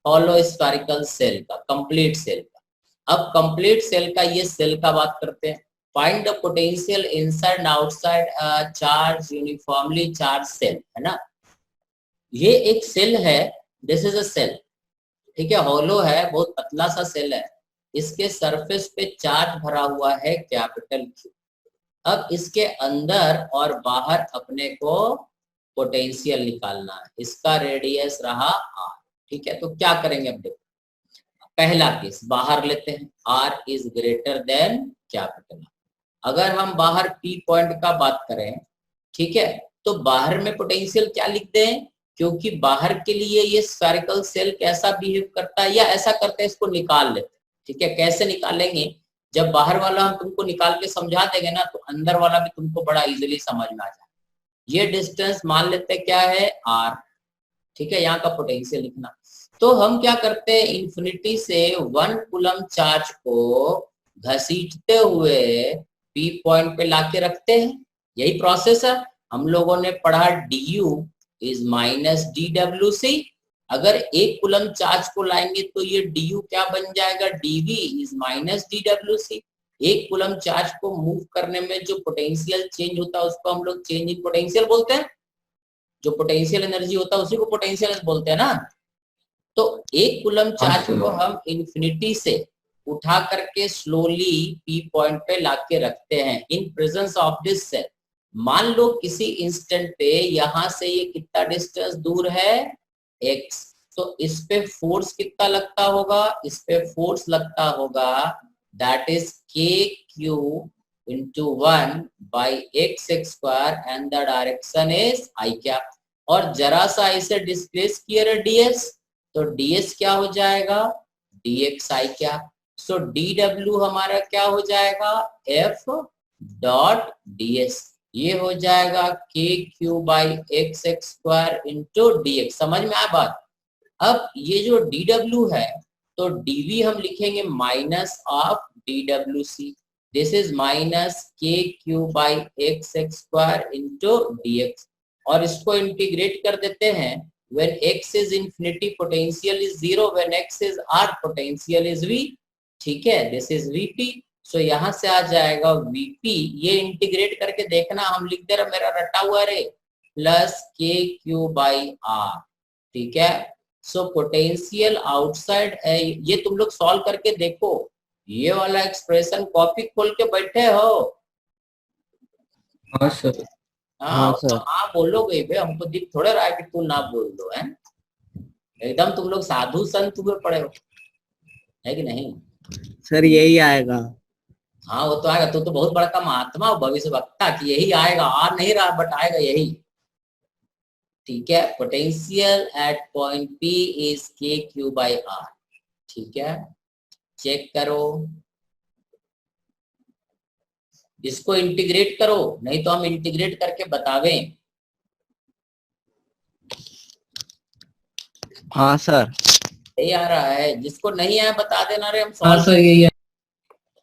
हॉलो स्फेरिकल सेल का, कंप्लीट सेल का। अब कंप्लीट सेल का, ये सेल का बात करते हैं। Find the potential inside and outside charge uniformly charge shell, है ना। ये एक सेल है, दिस इज अ सेल, ठीक है, हॉलो है, बहुत पतला सा सेल है, इसके सरफेस पे चार्ज भरा हुआ है कैपिटल Q। अब इसके अंदर और बाहर अपने को पोटेंशियल निकालना है, इसका रेडियस रहा R, ठीक है। तो क्या करेंगे, अब देखो पहला केस बाहर लेते हैं, R is greater than capital. अगर हम बाहर P पॉइंट का बात करें, ठीक है, तो बाहर में पोटेंशियल क्या लिखते हैं, क्योंकि बाहर के लिए ये स्फेरिकल सेल कैसा बिहेव करता है या ऐसा करते हैं, इसको निकाल लेते हैं, ठीक है। कैसे निकालेंगे, जब बाहर वाला हम तुमको निकाल के समझा देंगे ना तो अंदर वाला भी तुमको बड़ा इजीली समझ में आ जाए। ये डिस्टेंस मान लेते हैं क्या है R, ठीक है, यहाँ का पोटेंशियल लिखना। तो हम क्या करते हैं, इंफिनिटी से 1 कूलम चार्ज को घसीटते हुए P पॉइंट पे लाके रखते हैं, यही प्रोसेस है। हम लोगों ने पढ़ा du इज माइनस dwc। अगर 1 कूलम चार्ज को लाएंगे तो ये du क्या बन जाएगा, dv is minus dwc। 1 coulomb charge को मूव करने में जो पोटेंशियल चेंज होता है उसको हम लोग चेंज इन पोटेंशियल बोलते हैं, जो पोटेंशियल एनर्जी होता है उसी को पोटेंशियल बोलते हैं ना। तो 1 कूलम चार्ज को हम इंफिनिटी से उठा करके स्लोली P पॉइंट पे लाके रखते हैं in presence of this shell. मान लो किसी इंस्टेंट पे यहाँ से ये कितना डिस्टेंस दूर है x, तो इस पे फोर्स कितना लगता होगा, इस पे फोर्स लगता होगा that is kq into 1 by x square and the direction is I cap। और जरा सा इसे डिस्प्लेस किया ds, तो ds क्या हो जाएगा, dx I cap। So dw हमारा क्या हो जाएगा, f डॉट ds, ये हो जाएगा k q by x x square into d x. समझ में आया बात? अब ये जो dw है तो dv हम लिखेंगे minus of dwc, this is minus k q by x x square into d x, और इसको इंटीग्रेट कर देते हैं। when x is infinity potential is 0, when x is r potential is v, ठीक है, this is vp। सो यहाँ से आ जाएगा vp, ये इंटीग्रेट करके देखना, हम लिख दे रहे, मेरा रटा हुआ रे, प्लस के क्यू बाई आर, ठीक है। सो पोटेंशियल आउटसाइड है, ये तुम लोग सॉल्व करके देखो, ये वाला एक्सप्रेशन कॉपी खोल के बैठे हो। हाँ सर। हाँ बोलोगे बे, हमको दिख थोड़ा रहा है कि तू ना बोल दो, है एकदम तुम लोग साधु संत हुए पड़े हो, है कि नहीं? सर यही आएगा। हाँ वो तो आएगा, तू तो बहुत बड़ा महात्मा हो, भविष्य वक्ता कि यही आएगा, आ नहीं रहा बट आएगा यही, ठीक है। Potential at point P is k q by are, ठीक है, चेक करो, इसको इंटीग्रेट करो, नहीं तो हम इंटीग्रेट करके बतावें। हाँ सर। यही आ रहा है, जिसको नहीं आया बता देना रे, हम हाँ सर यही है।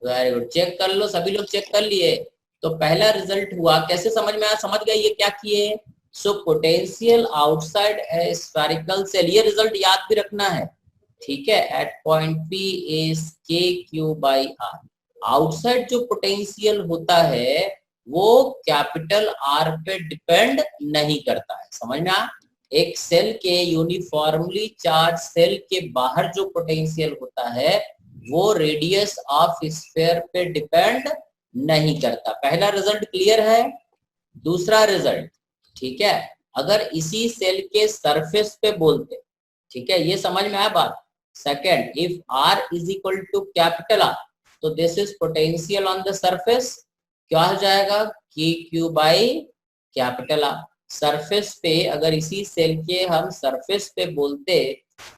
वेरी गुड, चेक कर लो, सभी लोग चेक कर लिए। तो पहला रिजल्ट हुआ, कैसे समझ में आया? समझ गए ये क्या किए? सो पोटेंशियल आउटसाइड ए स्फेरिकल सेल, ये रिजल्ट याद भी रखना है, ठीक है। Eight point P is k q by are, outside जो पोटेंशियल होता है वो कैपिटल आर पे डिपेंड नहीं करता है, समझ में आ? एक सेल के यूनिफॉर्मली चार्ज सेल के बाहर जो पोटेंशियल होता है वो रेडियस ऑफ स्फीयर पे डिपेंड नहीं करता। पहला रिजल्ट क्लियर है। दूसरा रिजल्ट, ठीक है, अगर इसी सेल के सरफेस पे बोलते, ठीक है, ये समझ में आया बात। Second, if R is equal to capital R, तो this is potential on the surface, क्या हो जाएगा? K q by capital R। Surface पे अगर इसी सेल के हम सरफेस पे बोलते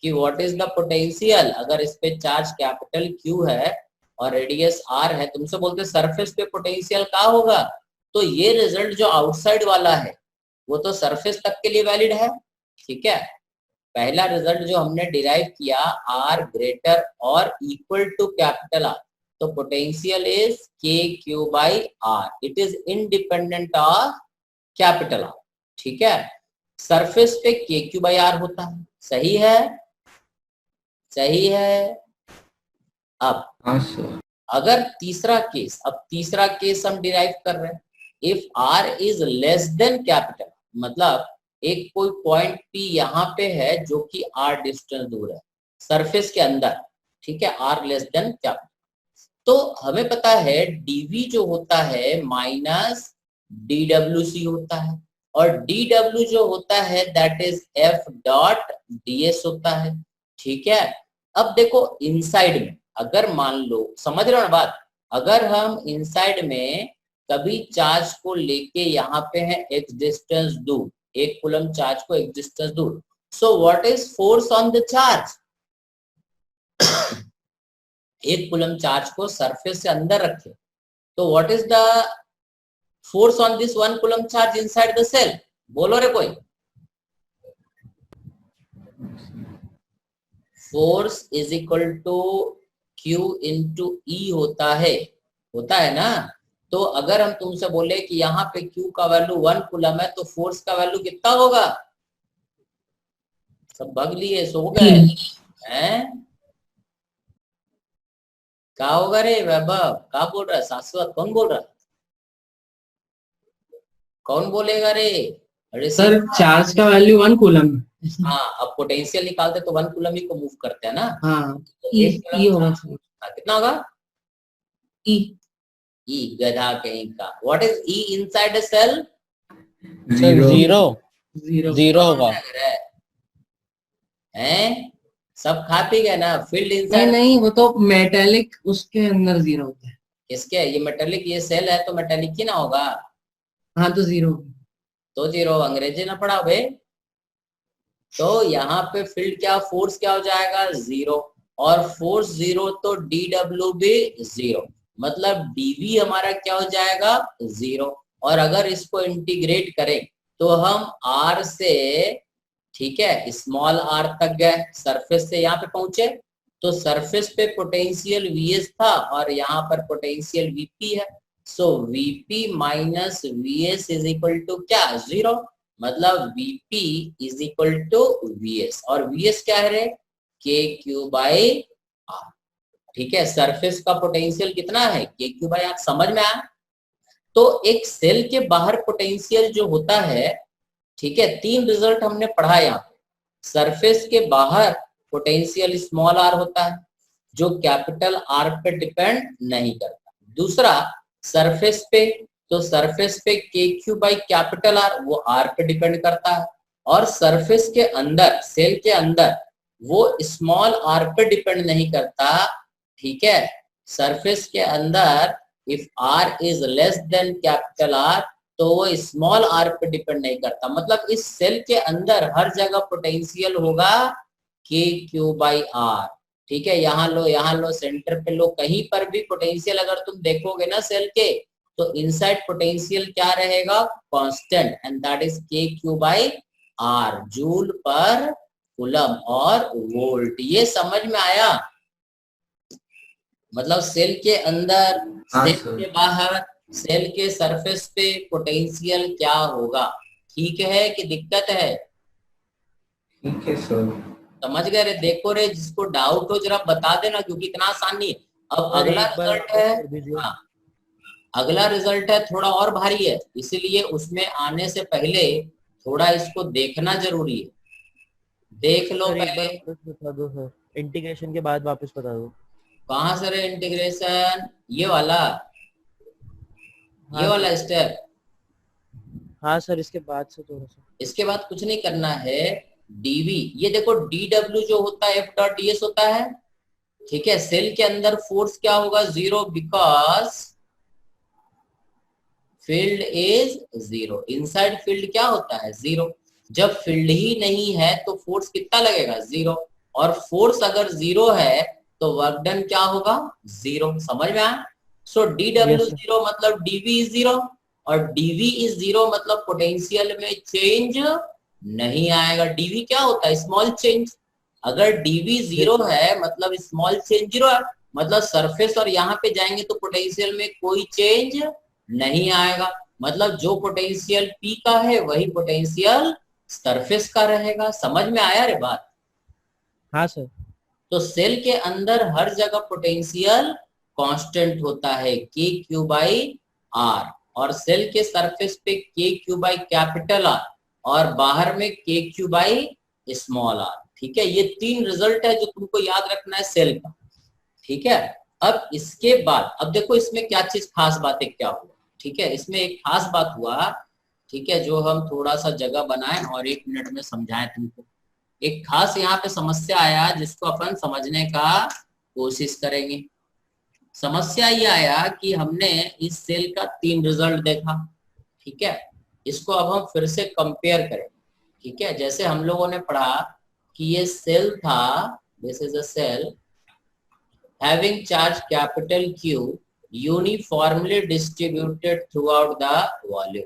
कि व्हाट इज द पोटेंशियल, अगर इस पे चार्ज कैपिटल Q है और रेडियस R है, तुमसे बोलते सरफेस पे पोटेंशियल क्या होगा, तो ये रिजल्ट जो आउटसाइड वाला है वो तो सरफेस तक के लिए वैलिड है, ठीक है। पहला रिजल्ट जो हमने डिराइव किया, R ग्रेटर और इक्वल टू कैपिटल R, तो potential is k q by r, it is independent of capital R, ठीक है। सरफेस पे के क्यू बाई आर होता है, सही है, सही है। अब अगर तीसरा केस, अब तीसरा केस हम डिराइव कर रहे हैं, if R is less than capital, मतलब एक कोई पॉइंट P यहाँ पे है जो कि R डिस्टेंस दूर है सरफेस के अंदर, ठीक है, R लेस देन कैपिटल, तो हमें पता है dv जो होता है माइनस dwc होता है, और dw जो होता है that is f dot ds होता है, ठीक है। अब देखो इनसाइड में अगर मान लो, समझ रहे हो ना बात, अगर हम इनसाइड में कभी चार्ज को लेके यहाँ पे है x डिस्टेंस दूर, एक कूलम चार्ज को एक डिस्टेंस दूर, so what is force on the charge? एक कूलम चार्ज को सरफेस से अंदर रखे तो what is the force on this one coulomb charge inside the shell? बोलो रे कोई। Force is equal to Q into E होता है ना। तो अगर हम तुमसे बोले कि यहाँ पे Q का वैल्यू 1 कूलम है तो फोर्स का वैल्यू कितना होगा? सब भग लिए, सो गए हैं, क्या होगा रे वैभव? क्या बोल रहा है? शाश्वत कौन बोल रहा है? कौन बोलेगा रे? अरे सर चार्ज का वैल्यू 1 कूलम। हाँ, अब पोटेंशियल निकालते तो 1 कूलम ही को मूव करते हैं ना। हाँ, तो ई होगा, कितना होगा? ई गधा कहीं का। What is E inside a shell? Zero होगा। हैं? सब खा पी गए ना? फील्ड इनसाइड नहीं, वो तो मेटेलिक उसके अंदर 0 होता है। किसके? ये मेटेलिक, ये सेल है तो मेटेलिक ही ना होगा। हाँ तो 0 तो 0 अंग्रेजी ना पढ़ा बे। तो यहाँ पे फील्ड क्या, फोर्स क्या हो जाएगा? 0, और फोर्स 0 तो dw भी 0। मतलब dv हमारा क्या हो जाएगा 0। और अगर इसको इंटीग्रेट करें तो हम r से, ठीक है, स्मॉल r तक गए, सरफेस से यहाँ पे पहुंचे, तो सरफेस पे पोटेंशियल vs था और यहाँ पर पोटेंशियल vp है। So vp minus vs is equal to क्या 0, मतलब vp is equal to vs, और vs क्या है रे kq बाई r। ठीक है, सरफेस का पोटेंशियल कितना है kq बाई r, समझ में आया। तो एक सेल के बाहर पोटेंशियल जो होता है, ठीक है, 3 रिजल्ट हमने पढ़ा यहाँ पे। सरफेस के बाहर पोटेंशियल स्मॉल r होता है जो कैपिटल R पे डिपेंड नहीं करता। दूसरा सरफेस पे, तो सरफेस पे KQ बाई कैपिटल R वो R पे डिपेंड करता है, और सरफेस के अंदर, सेल के अंदर वो स्मॉल r पे डिपेंड नहीं करता। ठीक है, सरफेस के अंदर if r is less than capital R तो वो स्मॉल r पे डिपेंड नहीं करता। मतलब इस सेल के अंदर हर जगह पोटेंशियल होगा KQ बाई R। ठीक है, यहाँ लो, सेंटर पे लो, कहीं पर भी पोटेंशियल अगर तुम देखोगे ना सेल के, तो इनसाइड पोटेंशियल क्या रहेगा constant, and that is KQ by R, joule पर कूलम और वोल्ट। ये समझ में आया? मतलब सेल के अंदर, सेल के बाहर, सेल के सरफेस पे पोटेंशियल क्या होगा। ठीक है कि दिक्कत है? ठीक है सर, समझ गए रे? देखो रे, जिसको डाउट हो जरा बता देना, क्योंकि इतना आसान नहीं है। अब अगला रिजल्ट है, हाँ, अगला रिजल्ट है थोड़ा और भारी है, इसीलिए उसमें आने से पहले थोड़ा इसको देखना जरूरी है। देख लो पहले। बता दो सर, इंटीग्रेशन के बाद वापस बता दो। कहाँ से रे इंटीग्रेशन? ये वाला, ये वाला स्टेप। हाँ सर, इसके बाद से थोड़ा सा। इसके बाद कुछ नहीं करना है। डीवी, ये देखो डीडब्ल्यू जो होता है एफ डॉट डी एस होता है। ठीक है, सेल के अंदर फोर्स क्या होगा 0, because field is 0। Inside field क्या होता है 0। जब फील्ड ही नहीं है तो फोर्स कितना लगेगा 0, और फोर्स अगर 0 है तो वर्क डन क्या होगा 0। समझ में आया? सो डीडब्ल्यू 0 मतलब डीवी इज 0, और डीवी इज 0 मतलब पोटेंशियल में चेंज नहीं आएगा। डीवी क्या होता है स्मॉल चेंज। अगर डीवी 0 है मतलब स्मॉल चेंज 0 है, मतलब सरफेस और यहाँ पे जाएंगे तो पोटेंशियल में कोई चेंज नहीं आएगा। मतलब जो पोटेंशियल पी का है वही पोटेंशियल सरफेस का रहेगा। समझ में आया रे बात? हाँ सर। तो सेल के अंदर हर जगह पोटेंशियल कांस्टेंट होता है KQ बाई R, और सेल के सरफेस पे KQ बाई कैपिटल R, और बाहर में KQ बाई स्मॉल r। ठीक है, ये 3 रिजल्ट है जो तुमको याद रखना है सेल का। ठीक है, अब इसके बाद अब देखो इसमें क्या चीज खास बातें क्या हुआ। ठीक है, इसमें एक खास बात हुआ, ठीक है, जो हम थोड़ा सा जगह बनाएं और 1 मिनट में समझाएं तुमको। एक खास यहाँ पे समस्या आया जिसको अपन समझने का कोशिश करेंगे। समस्या ये आया कि हमने इस सेल का 3 रिजल्ट देखा। ठीक है, इसको अब हम फिर से कंपेयर करें। ठीक है, जैसे हम लोगों ने पढ़ा कि ये सेल था, this is a shell having charge capital Q uniformly distributed throughout the volume.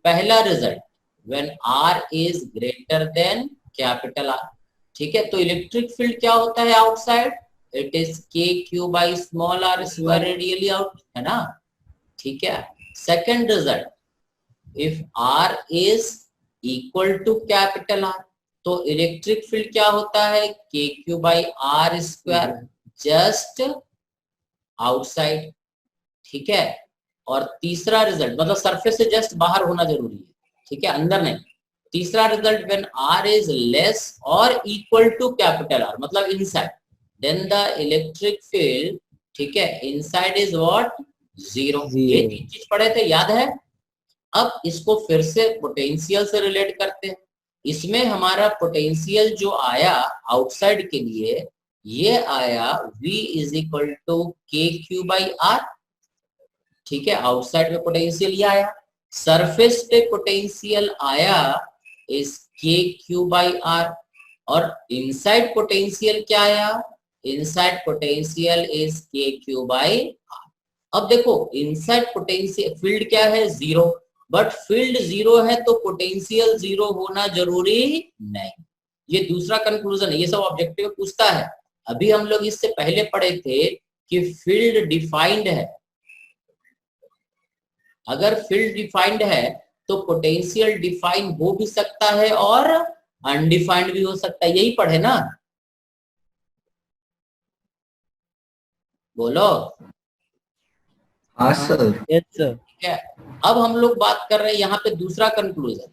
पहला result, when R is greater than capital R। ठीक है, तो इलेक्ट्रिक फील्ड क्या होता है outside, it is KQ by small r square radially out, है ना। ठीक है, second result, if R is equal to capital R, तो इलेक्ट्रिक फील्ड क्या होता है KQ by R square just outside. ठीक है, और तीसरा रिजल्ट, मतलब सरफेस से जस्ट बाहर होना जरूरी है। ठीक है, अंदर नहीं। तीसरा result, when R is less और इक्वल टू कैपिटल R, मतलब inside, then the electric field, ठीक है, इनसाइड इज व्हाट 0। ये 3 चीज पढ़े थे, याद है? अब इसको फिर से पोटेंशियल से रिलेट करते हैं। इसमें हमारा पोटेंशियल जो आया आउटसाइड के लिए, ये आया V is equal to KQ by R। ठीक है, आउटसाइड में पोटेंशियल ये आया। सरफेस पे पोटेंशियल आया इज KQ बाई R, और इनसाइड पोटेंशियल क्या आया, inside potential is KQ by R। अब देखो इनसाइड पोटेंशियल फील्ड क्या है, जीरो, बट फील्ड जीरो है तो पोटेंशियल जीरो होना जरूरी नहीं। ये दूसरा कंक्लूजन है, ये सब ऑब्जेक्टिव पूछता है। अभी हम लोग इससे पहले पढ़े थे कि फील्ड डिफाइंड है, अगर फील्ड डिफाइंड है तो पोटेंशियल डिफाइन हो भी सकता है और अनडिफाइंड भी हो सकता है, यही पढ़े ना, बोलो। हाँ सर। Yes sir. ठीक है, अब हम लोग बात कर रहे हैं यहाँ पे दूसरा कंक्लूजन।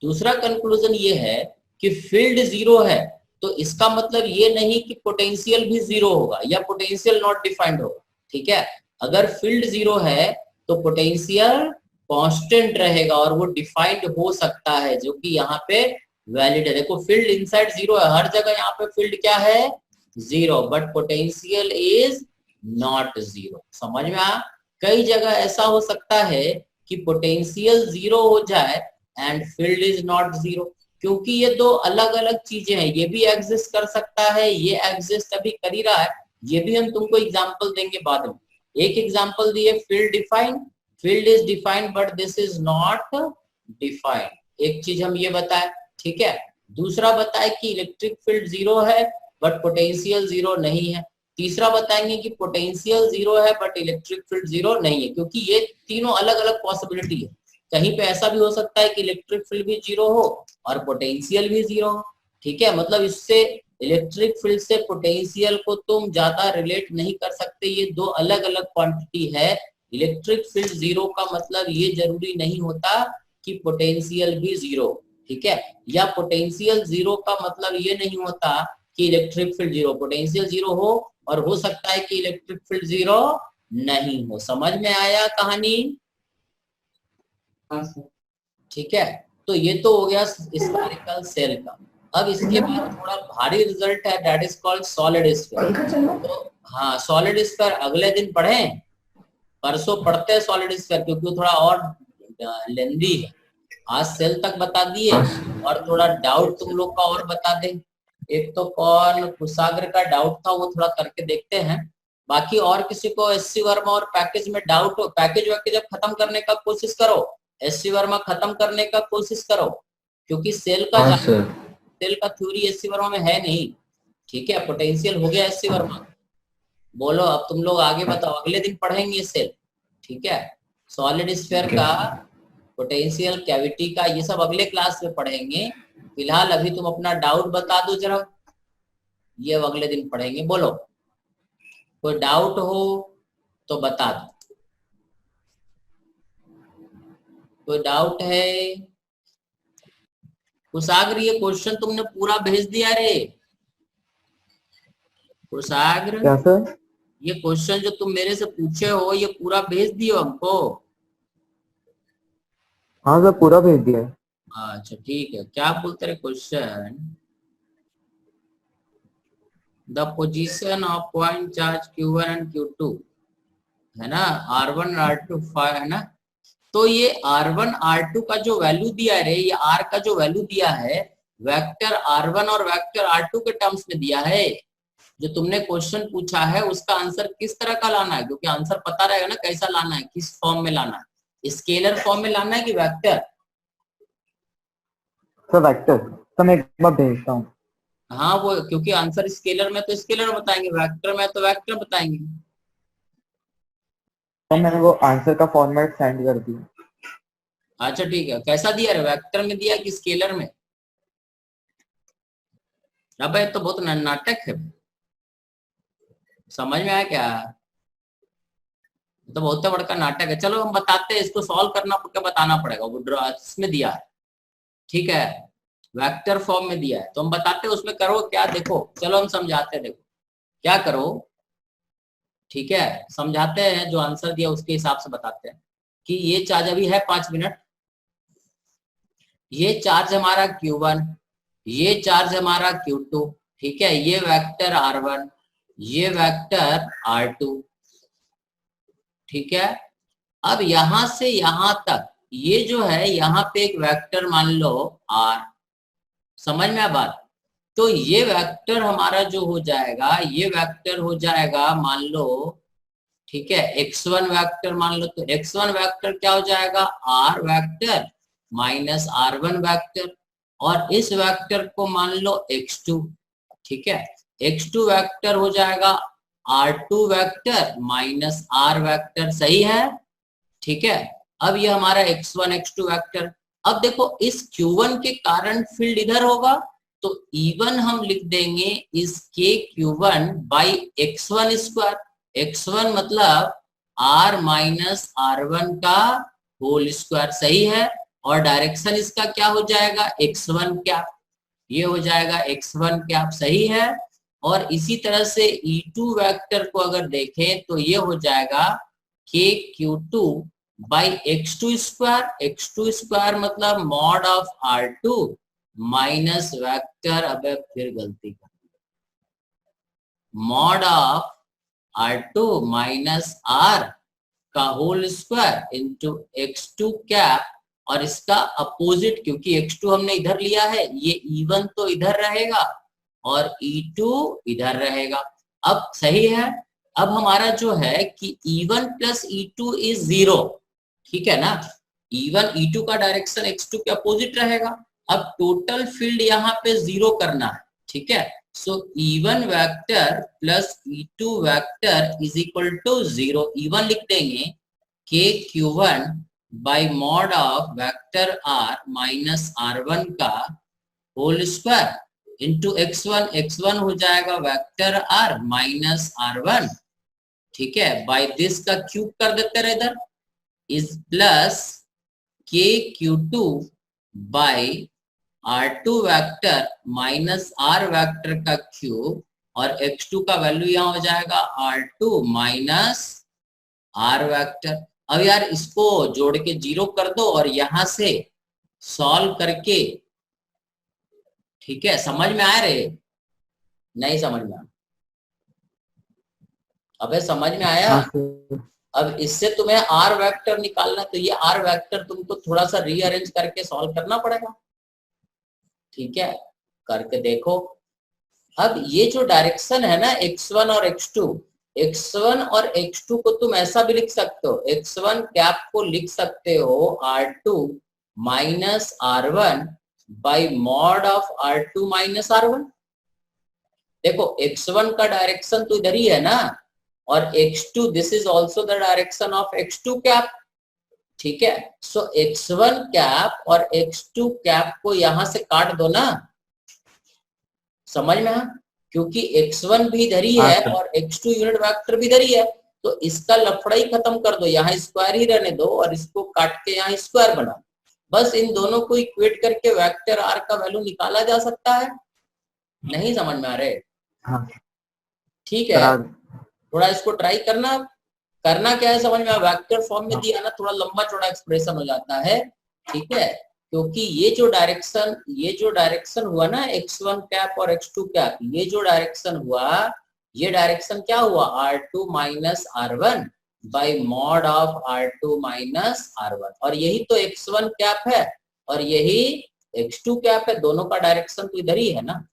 दूसरा कंक्लूजन ये है कि फील्ड जीरो है तो इसका मतलब ये नहीं कि पोटेंशियल भी जीरो होगा या पोटेंशियल नॉट डिफाइंड होगा। ठीक है, अगर फील्ड जीरो है तो पोटेंशियल कांस्टेंट रहेगा और वो डिफाइंड हो सकता है, जो कि यहाँ पे वैलिड है। देखो फील्ड इनसाइड जीरो है, हर जगह यहाँ पे फील्ड क्या है, zero, but potential is not zero. समझ में आया? कई जगह ऐसा हो सकता है कि पोटेंशियल जीरो हो जाए and field is not zero, क्योंकि ये दो अलग अलग चीजें हैं। ये भी एग्जिस्ट कर सकता है, ये एग्जिस्ट अभी कर ही रहा है, ये भी हम तुमको एग्जांपल देंगे बाद में। एक एग्जांपल दिए field defined, field is defined but this is not defined, एक चीज हम ये बताए। ठीक है, दूसरा बताए कि इलेक्ट्रिक फील्ड जीरो है बट पोटेंशियल जीरो नहीं है। तीसरा बताएंगे कि पोटेंशियल जीरो है बट इलेक्ट्रिक फील्ड जीरो नहीं है, क्योंकि ये तीनों अलग अलग पॉसिबिलिटी है। कहीं पे ऐसा भी हो सकता है कि इलेक्ट्रिक फील्ड भी जीरो हो और पोटेंशियल भी जीरो हो। ठीक है, मतलब इससे इलेक्ट्रिक फील्ड से पोटेंशियल को तुम ज्यादा रिलेट नहीं कर सकते, ये दो अलग अलग क्वांटिटी है। इलेक्ट्रिक फील्ड जीरो का मतलब ये जरूरी नहीं होता कि पोटेंशियल भी जीरो। ठीक है, या पोटेंशियल जीरो का मतलब ये नहीं होता कि electric field zero, potential zero हो और हो सकता है कि इलेक्ट्रिक फील्ड जीरो नहीं हो। समझ में आया कहानी? हाँ सर। ठीक है, तो ये तो हो गया स्फेरिकल सेल का। अब इसके बाद थोड़ा भारी रिजल्ट है, that is called solid sphere. तो हाँ, सॉलिड स्फीयर अगले दिन पढ़ें, परसों पढ़ते हैं सॉलिड स्फीयर, क्योंकि वो थोड़ा और लेंदी है। आज सेल तक बता दिए और थोड़ा डाउट तुम लोग का और बता दें। एक तो कौन कुशाग्र का डाउट था वो थोड़ा करके देखते हैं, बाकी और किसी को एससी वर्मा और पैकेज में डाउट हो, पैकेज वैकेज अब खत्म करने का कोशिश करो, एससी वर्मा खत्म करने का कोशिश करो, क्योंकि सेल का थ्योरी एससी वर्मा में है नहीं। ठीक है, पोटेंशियल हो गया एससी वर्मा। बोलो अब तुम लोग आगे बताओ, अगले दिन पढ़ेंगे सेल। ठीक है, सॉलिड स्फीयर का, पोटेंशियल, कैविटी का, ये सब अगले क्लास में पढ़ेंगे। फिलहाल अभी तुम अपना डाउट बता दो जरा, ये अगले दिन पढ़ेंगे। बोलो कोई डाउट हो तो बता दो, कोई डाउट है? कुशाग्र ये क्वेश्चन तुमने पूरा भेज दिया रे कुशाग्र? क्या सर? ये क्वेश्चन जो तुम मेरे से पूछे हो ये पूरा भेज दियो हमको? हाँ सर, पूरा भेज दिया है। अच्छा ठीक है, क्या बोलते रहे question? The position of point charge Q1 and Q2 है ना, R1 R2 5 है ना। तो ये R1 R2 का जो वैल्यू दिया है, ये R का जो वैल्यू दिया है वेक्टर R1 और वेक्टर R2 के टर्म्स में दिया है। जो तुमने क्वेश्चन पूछा है उसका आंसर किस तरह का लाना है, क्योंकि आंसर पता रहेगा ना कैसा लाना है, किस फॉर्म में लाना है, स्केलर फॉर्म में लाना है कि वेक्टर? Sir vector. तो मैं एक बार भेजता हूँ। हाँ वो, क्योंकि आंसर स्केलर में तो स्केलर बताएंगे, वेक्टर में तो वेक्टर बताएंगे। तो मैंने वो आंसर का फॉर्मेट सेंड कर दिया। अच्छा ठीक है, कैसा दिया है, वेक्टर में दिया कि स्केलर में? अब तो बहुत नाटक है, समझ में आया क्या? तो बहुत बड़का नाटक है। चलो हम बताते हैं, इसको सॉल्व करना पड़ेगा, बताना पड़ेगा। वो इसमें दिया है, ठीक है, वेक्टर फॉर्म में दिया है, तो हम बताते हैं उसमें करो क्या। देखो चलो हम समझाते हैं, देखो क्या करो, ठीक है, समझाते हैं, जो आंसर दिया उसके हिसाब से बताते हैं कि ये चार्ज अभी है 5 मिनट, ये चार्ज हमारा Q1, ये चार्ज हमारा Q2, ठीक है, ये वेक्टर R1, ये वेक्टर R2, ठीक है। अब यहां से यहां तक ये जो है, यहाँ पे एक वेक्टर मान लो R, समझ में आ बात? तो ये वेक्टर हमारा जो हो जाएगा, ये वेक्टर हो जाएगा मान लो, ठीक है, x1 वेक्टर मान लो, तो x1 वेक्टर क्या हो जाएगा, r vector minus r1 vector, और इस वेक्टर को मान लो x2, ठीक है, x2 वेक्टर हो जाएगा r2 vector minus r vector, सही है, ठीक है। अब ये हमारा x1 x2 वेक्टर। अब देखो इस q1 के कारण फील्ड इधर होगा, तो E1 हम लिख देंगे इस k q1 by x1 square, x1 मतलब r माइनस r1 का होल स्क्वायर, सही है। और डायरेक्शन इसका क्या हो जाएगा, x1 कैप, ये हो जाएगा x1 कैप, सही है। और इसी तरह से E2 वेक्टर को अगर देखें तो ये हो जाएगा k q2 by x2 square, x2 square मतलब mod of r2 minus vector, अब फिर गलती कर, mod of r2 minus r का whole square into x2 cap, और इसका अपोजिट, क्योंकि x2 हमने इधर लिया है, ये E1 तो इधर रहेगा और E2 इधर रहेगा। अब सही है, अब हमारा जो है कि E1 प्लस E2 इज 0, ठीक है ना, E1 E2 का डायरेक्शन x2 के अपोजिट रहेगा। अब टोटल फील्ड यहाँ पे 0 करना है, ठीक है, so E1 vector plus E2 vector is equal to 0, E1 लिख देंगे k q1 by mod of vector r minus r1 का whole square into x1, x1 हो जाएगा वेक्टर r माइनस r1, ठीक है, बाई दिस का क्यूब कर देते रहे इधर, is plus k q2 by r2 vector minus r vector का क्यूब, और x2 का वैल्यू यहाँ हो जाएगा r2 माइनस r वेक्टर। अब यार इसको जोड़ के 0 कर दो और यहां से सॉल्व करके, ठीक है, समझ में आ रहे, नहीं समझ में आया, अबे समझ में आया। अब इससे तुम्हें r वेक्टर निकालना, तो ये r वेक्टर तुमको थोड़ा सा रीअरेंज करके सॉल्व करना पड़ेगा, ठीक है, करके देखो। अब ये जो डायरेक्शन है ना x1 और x1 और x2 को तुम ऐसा भी लिख सकते हो, x1 कैप को लिख सकते हो r2 minus r1 by mod of r2 minus r1। देखो x1 का डायरेक्शन तो इधर ही है ना, और x2 this is also the direction of x2 cap, ठीक है, सो x1 कैप और x2 कैप को यहां से काट दो ना, समझ में आ, क्योंकि x1 भी इधर ही है और x2 यूनिट वेक्टर भी इधर ही है, तो इसका लफड़ा ही खत्म कर दो, यहाँ स्क्वायर ही रहने दो और इसको काट के यहाँ स्क्वायर बना, बस इन दोनों को इक्वेट करके वेक्टर r का वैल्यू निकाला जा सकता है। नहीं समझ में आ रहे, ठीक है, थोड़ा इसको ट्राई करना। करना क्या है समझ में, वेक्टर फॉर्म में दिया ना, थोड़ा लंबा चौड़ा एक्सप्रेशन हो जाता है, ठीक है, क्योंकि ये जो डायरेक्शन हुआ ना x1 कैप और x2 कैप, ये जो डायरेक्शन हुआ, ये डायरेक्शन क्या हुआ, r2 minus r1 by mod of r2 minus r1, और यही तो x1 कैप है और यही x2 कैप है, दोनों का डायरेक्शन तो इधर ही है ना,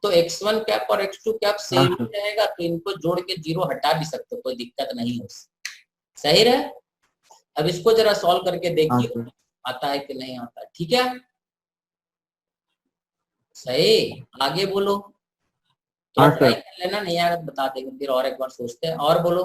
तो x1 कैप और x2 कैप सेम ही रहेगा, तो इनको जोड़ के 0 हटा भी सकते हो, कोई दिक्कत नहीं है, सही रहे। अब इसको जरा सॉल्व करके देखिए आता है कि नहीं आता है, ठीक है, सही, आगे बोलो, तो ट्राई कर लेना, नहीं आएगा बता देंगे, फिर और एक बार सोचते हैं, और बोलो।